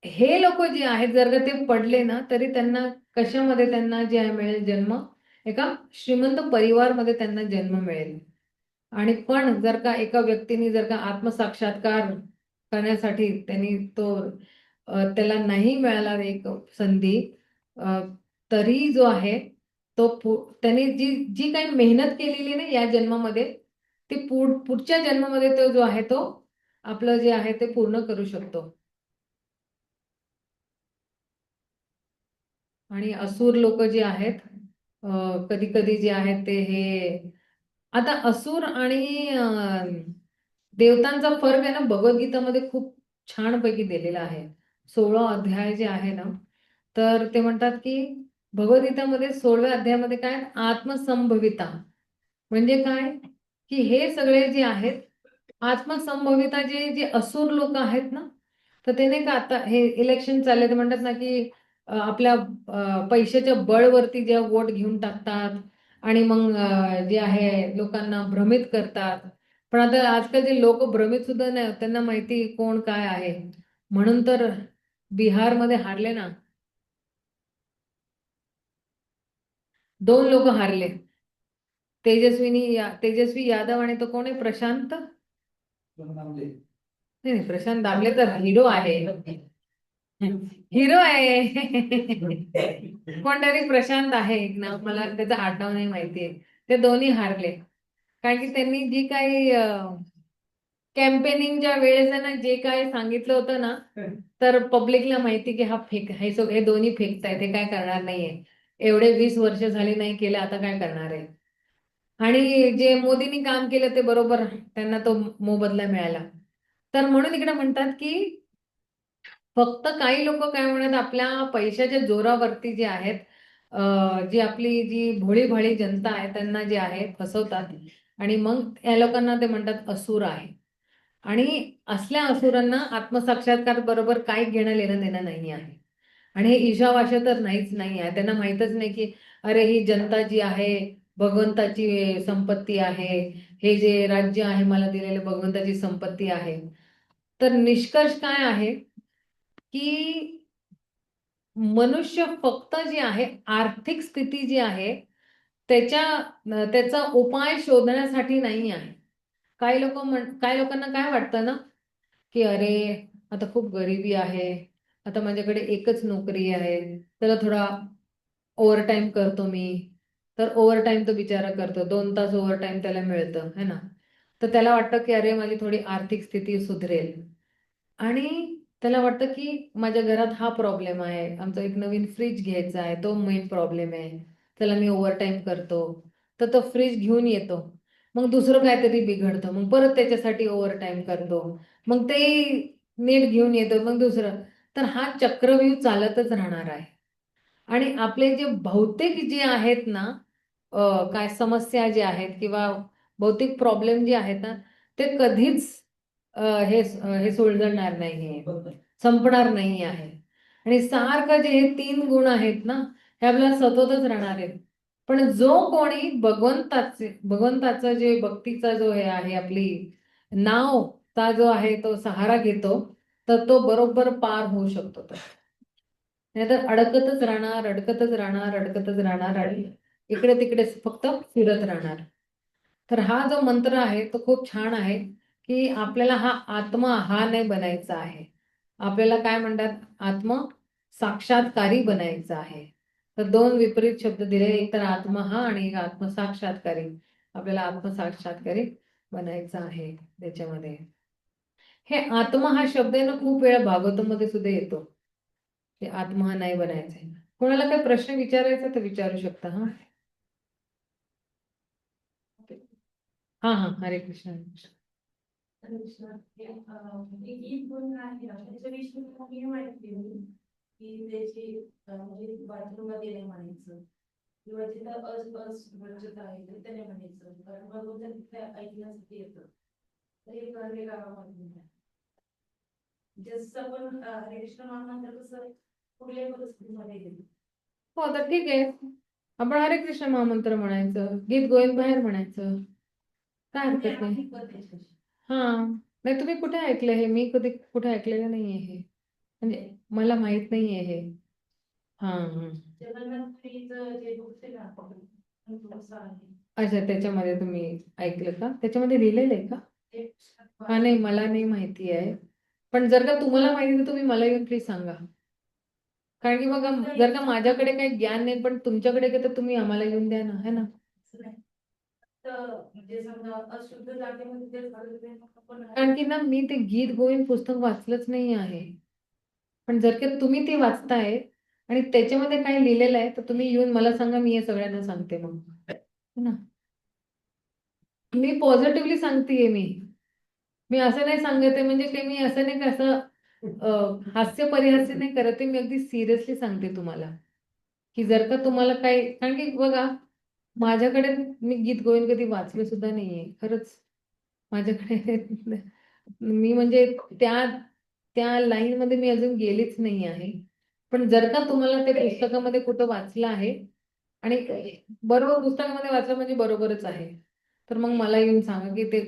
हे लोक जे आहेत जर का ते पडले ना तरी त्यांना कशामध्ये त्यांना जे आहे मिळेल जन्म, एका श्रीमंत परिवारमध्ये त्यांना जन्म मिळेल. आणि पण जर का एका व्यक्तीने जर का आत्मसाक्षात्कार करण्यासाठी त्यांनी तो त्याला नाही मिळाला एक संधी, अ, तरी जो आहे तो त्याने जी जी काही मेहनत केलेली ना या जन्मामध्ये ती पुढच्या जन्मामध्ये तो जो आहे तो आपलं जे आहे ते पूर्ण करू शकतो. आणि असुर लोक जे आहेत कधी कधी जे आहेत ते हे, आता असुर आणि देवतांचा फरक आहे ना भगवद्गीतामध्ये खूप छानपैकी दिलेला आहे. 16 अध्याय जे आहे ना, तर ते म्हणतात की भगवद्गीतामध्ये 16व्या अध्यायामध्ये काय, आत्मसंभविता म्हणजे काय, की हे सगळे जे आहेत आत्मसंभविता जे जे असुर लोक आहेत ना, तर ते नाही का आता हे इलेक्शन चालले तर म्हणतात ना की आपल्या पैशाच्या बळवरती जे वोट घेऊन टाकतात आणि मग जे आहे लोकांना भ्रमित करतात. पण आता आजकाल जे लोक भ्रमित सुद्धा नाही, त्यांना माहिती कोण काय आहे. म्हणून तर बिहारमध्ये हारले ना, 2 लोक हारले, तेजस्वी यादव आणि तो कोण आहे, प्रशांत, नामदेव. नाही प्रशांत दामले तर हिरो आहे, हिरो आहे. कोणतरी प्रशांत आहे एक नाव, मला त्याचं आडनाव नाही माहितीये. ते दोन्ही हारले कारण की त्यांनी जी काही कॅम्पेनिंगच्या वेळेस आहे ना जे काय सांगितलं होतं ना, तर पब्लिकला माहिती की हा फेक हे दोन्ही फेकतायत, हे काय करणार नाहीये. एवढे 20 वर्ष झाली नाही केले, आता काय करणार आहे. आणि जे मोदींनी काम केलं ते बरोबर त्यांना तो मोबदला मिळाला. तर म्हणून इकडे म्हणतात की फक्त काही लोक काय म्हणत आपल्या पैशाच्या जोरावरती जे आहेत जी आपली जी भोळी भाळी जनता आहे त्यांना जे आहे फसवतात आणि मग या लोकांना ते म्हणतात असुर आहे. आणि असल्या असुरांना आत्मसाक्षात्कार बरोबर काही घेणं लेणं देणं नाही आहे. आणि हे ईशावास्य तर नाहीच नाही आहे. त्यांना माहीतच नाही की अरे ही जनता जी आहे भगवंताची संपत्ती आहे, हे जे राज्य आहे मला दिलेलं भगवंताची संपत्ती आहे. तर निष्कर्ष काय आहे की मनुष्य फक्त जे आहे आर्थिक स्थिती जी आहे त्याचा उपाय शोधण्यासाठी नाही आहे. काही लोकांना काय वाटतं ना की अरे आता खूप गरिबी आहे, आता माझ्याकडे एकच नोकरी आहे, त्याला थोडा ओव्हरटाईम करतो मी. तर ओव्हरटाईम तो बिचारा करतो, 2 तास ओव्हरटाईम त्याला मिळतं है ना. तर त्याला वाटतं की अरे माझी थोडी आर्थिक स्थिती सुधरेल आणि त्याला वाटतं की माझ्या घरात हा प्रॉब्लेम आहे, आमचा एक नवीन फ्रीज घ्यायचा आहे, तो मेन प्रॉब्लेम आहे. चला मी ओव्हरटाईम करतो, तर तो फ्रीज घेऊन येतो, मग दुसरं काहीतरी बिघडतं, मग परत त्याच्यासाठी ओव्हरटाईम करतो, मग ते नीट घेऊन येतो, मग दुसरं. तर हा चक्रव्यूह चालतच राहणार आहे. आणि आपले जे भौतिक जे आहेत ना, काय समस्या ज्या आहेत किंवा भौतिक प्रॉब्लेम जे आहेत ना, ते कधीच हे सुलझणार नाही, संपणार नाही आहे. आणि सारखं जे हे 3 गुण आहेत ना, हे आपल्याला सततच राहणार आहेत. पण जो कोणी भगवंताचं जे भक्तीचा जो हे आहे, आपली नावचा जो आहे तो सहारा घेतो, तर तो बरोबर पार होऊ शकतो. तो नाहीतर अडकतच राहणार, अडकतच राहणार, अडकतच राहणार आणि इकडे तिकडे फक्त फिरत राहणार. तर हा जो मंत्र आहे तो खूप छान आहे, की आपल्याला हा आत्मा हा नाही बनायचा आहे. आपल्याला काय म्हणतात, आत्म साक्षात्कारी बनायचं आहे. तर 2 विपरीत शब्द दिले, एक तर आत्मा हा आणि एक आत्मसाक्षात्कारी. आपल्याला आत्मसाक्षात्कारी बनायचं आहे त्याच्यामध्ये. हे आत्मा हा शब्द आहे ना, खूप वेळा भागवतामध्ये सुद्धा येतो. ते आत्मा नाही बनायचंय. कोणाला काही प्रश्न विचारायचा तर विचारू शकता. हा हा, हरे कृष्ण, हरे कृष्ण. गीत गुण आहे त्याच्याविषयी मी माहिती दिली की त्याची म्हणजे बाथरूम मध्ये नाही म्हणायचं किंवा जिथं अस्वच्छता आहे तिथे नाही म्हणायचं, कारण भगवंत तिथे ऐकण्यासाठी येतं. तर हे कर्वे गावामध्ये जसं आपण हरे कृष्ण महामंत्र कसं कुठल्याही परिस्थितीमध्ये येईल. हो, तर ठीक आहे, आपण हरे कृष्ण महामंत्र म्हणायचं, गीत गोविंद बाहेर म्हणायचं, काय हरकत नाही. हा, नाही तुम्ही कुठे ऐकलं हे? मी कधी कुठे ऐकलेलं नाहीये हे, म्हणजे मला माहित नाहीये हे. हा हा, जगन्नाथपुरीचं जे दुसरे ना थोडंसं आहे अच्छा, त्याच्यामध्ये तुम्ही ऐकलं का? त्याच्यामध्ये लिहिलेलं आहे का? ते हा, नाही मला नाही माहिती आहे. पण जर का तुम्हाला माहिती तर तुम्ही मला येऊन प्लीज सांगा. कारण की बघा, जर का माझ्याकडे काही ज्ञान नाही पण तुमच्याकडे काय, तर तुम्ही आम्हाला येऊन द्या ना, है ना. तर म्हणजे समजा अशुद्ध जागेमध्ये ते झालं ते आपण कारण की ना, मी ते गीत गोविंद पुस्तक वाचलंच नाही आहे. पण जर का तुम्ही ते वाचताय आणि त्याच्यामध्ये काय लिहिलेलं आहे, तर तुम्ही येऊन मला सांगा, मी हे सगळ्यांना सांगते मग, है ना. मी पॉझिटिव्हली सांगतेय. मी असं नाही सांगत आहे, म्हणजे काही मी असं नाही, कसं हास्य परिहास्य नाही करत आहे. मी अगदी सिरियसली सांगते तुम्हाला, की जर का तुम्हाला काही, कारण की बघा, माझ्याकडे मी गीत गोविंद कधी वाचले सुद्धा नाहीये खरंच. माझ्याकडे मी म्हणजे त्या त्या लाईन मध्ये मी अजून गेलीच नाही आहे. पण जर का तुम्हाला ते पुस्तकामध्ये कुठं वाचलं आहे आणि बरोबर पुस्तकामध्ये वाचलं म्हणजे बरोबरच आहे, तर मग मला येऊन सांगा की ते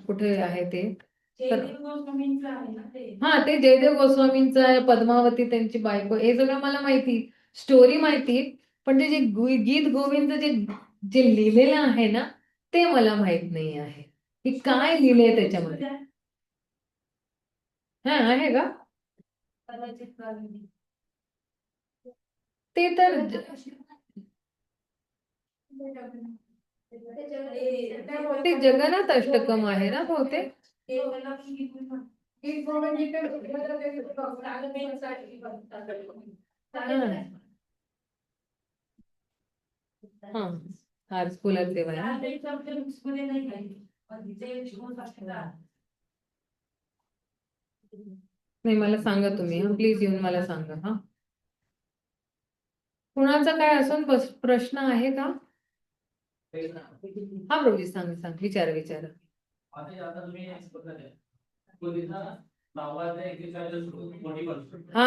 कुठे आहे ते. जयदेव गोस्वामींचं आहे ना ते. हा, ते जयदेव गोस्वामींचं आहे, पद्मावती त्यांची बायको, हे सगळं मला माहिती, स्टोरी माहिती. पण ते जे गीत गोविंद जे जे लिहिलेलं आहे ना, ते मला माहित नाही आहे की काय लिहिलंय त्याच्यामध्ये. हा, आहे का? कदाचित काढून. ते तर ते जगन्नाथ अष्टकम आहे ना बहुतेक. ते मला पण गीत गुण म्हणतात. हा, आज फुलात देवा आहे ना. त्याच्या आमच्या बुक्समध्ये नाही काही, पण तिथे शिकवून असतात. नाही, मला सांगा तुम्ही, प्लीज येऊन मला सांगा. हा, कुणाचा काय असून प्रश्न आहे का? हा प्रभूजी, सांग सांग, विचारा विचारा. हा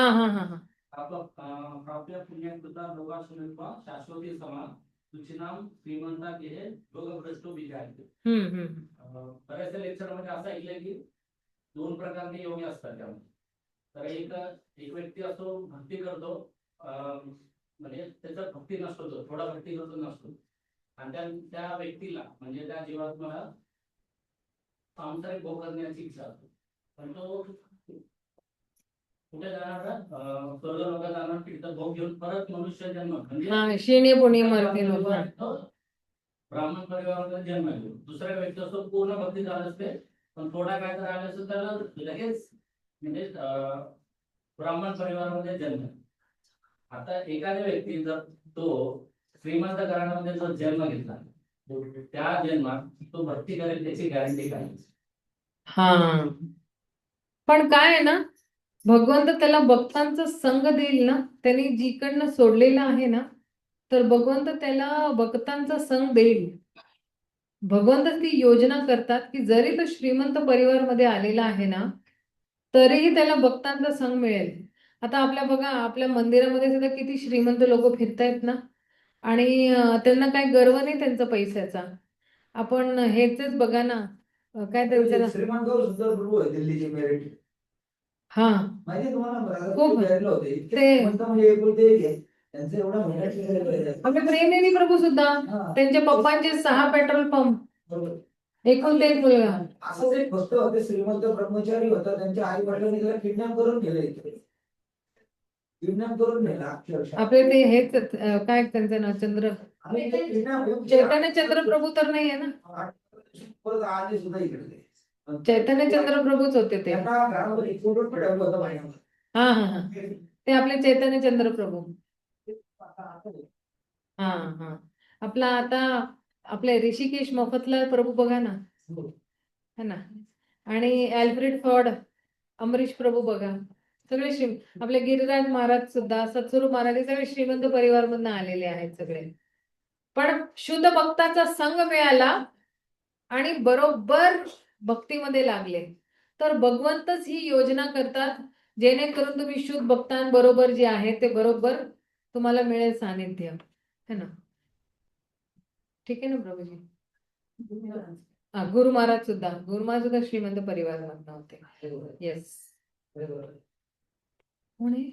हा हा हा, आपल्या पुण्याकृता लोकांसमोर शाश्वती समान तुझे नाम श्रीमंता गेले लोक भ्रष्ट विचारते. बऱ्याचशा लेक्चर मध्ये असं ऐकलंय की 2 प्रकारचे योगी असतात त्यामध्ये. तर एक व्यक्ती असतो, भक्ती करतो, म्हणजे त्याचा भक्ती नसतो, तो थोडा भक्ती करतो नसतो, आणि त्या व्यक्तीला म्हणजे त्या जीवात्म्याला सांसारिक भोग करण्याची इच्छा असते. पण तो कुठे जाणार, स्वर्ग लोकात जाणार, तिथं भोग घेऊन परत मनुष्य जन्म म्हणजे शिणे पुणे मरते लोक. ब्राह्मण परिवारामध्ये जन्म घेतो. दुसरा व्यक्ती असतो, पूर्ण भक्ती झाला असते, पण थोडा काय तर आला असतो त्याला लगेच म्हणजे ब्राह्मण परिवारामध्ये जन्म. आता एखाद्या व्यक्ती जर तो श्रीमंत घराण्यामध्ये जो जन्म घेतला त्या जन्मात तो भक्ती करेल त्याची गॅरंटी काय? हा, पण काय आहे ना, भगवंत त्याला भक्तांचा संग देईल ना, त्यांनी जिकडनं सोडलेलं आहे ना, तर भगवंत त्याला भक्तांचा संग देईल. भगवंत ती योजना करतात की जरी तो श्रीमंत परिवारमध्ये आलेला आहे ना, तरीही त्याला भक्तांचा संग मिळेल. आता आपल्या बघा, आपल्या मंदिरामध्ये सुद्धा किती श्रीमंत लोक फिरतायत ना, आणि त्यांना काय गर्व नाही त्यांचा पैशाचा. आपण हेच बघा ना, काय त्यांचं ना, श्रीमान गौर सुद्धा प्रभू आहे दिल्लीचे मेरिट. हा माहिती तुम्हाला खूप फिरायला होते इतके ते- श्रीमंत म्हणजे एकुलते एक आहे. त्यांचं एवढं मेहनत केलेलं आहे. आपले प्रेमनेनी प्रभू सुद्धा, हा. त्यांच्या पप्पांचे 6 पेट्रोल पंप, बरोबर. एकूण ते एक मुलगा. असंच एक भक्त होते श्रीमंत ब्रह्मचारी होता, त्यांच्या आई वडिलांनी त्याला किडनॅप करून नेलं इथे. किडनॅप करून नेला अक्षरशः. आपले ते हेच काय त्यांचं नाव, चंद्र आणि ते kidnap- चैतन्य चंद्र प्रभू तर नाही आहे ना, परत आले सुद्धा इकडे. चैतन्य चंद्र प्रभूच होते ते. त्यांना घरामध्ये एक फोटो ठेवलं होतं महिन्यामध्ये. हा हा हा, ते आपले चैतन्य चंद्र प्रभू. हा हा, आपला आता आपले ऋषिकेश मफतलाल प्रभू बघा ना, है ना, आणि अल्फ्रेड फॉर्ड, अमरीश प्रभू बघा, सगळे आपले गिरिराज महाराज सुद्धा, सत्स्वरूप महाराज, हे सगळे श्रीमंत परिवारमधून आलेले आहेत सगळे. पण शुद्ध भक्ताचा संघ मिळाला आणि बरोबर भक्तीमध्ये लागले, तर भगवंतच ही योजना करतात जेणेकरून तुम्ही शुद्ध भक्तांबरोबर जे आहे ते बरोबर तुम्हाला मिळेल सानिध्य, है ना. ठीक आहे ना प्रभूजी. हा, गुरु महाराज सुद्धा श्रीमंत परिवारामधून होते. येस. पुणे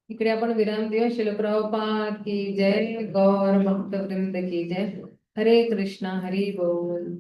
इकडे आपण विराम देऊया. शिल प्रभुपाद की जय, गौर भक्त वृंद की जय. हरे कृष्णा, हरी बोल.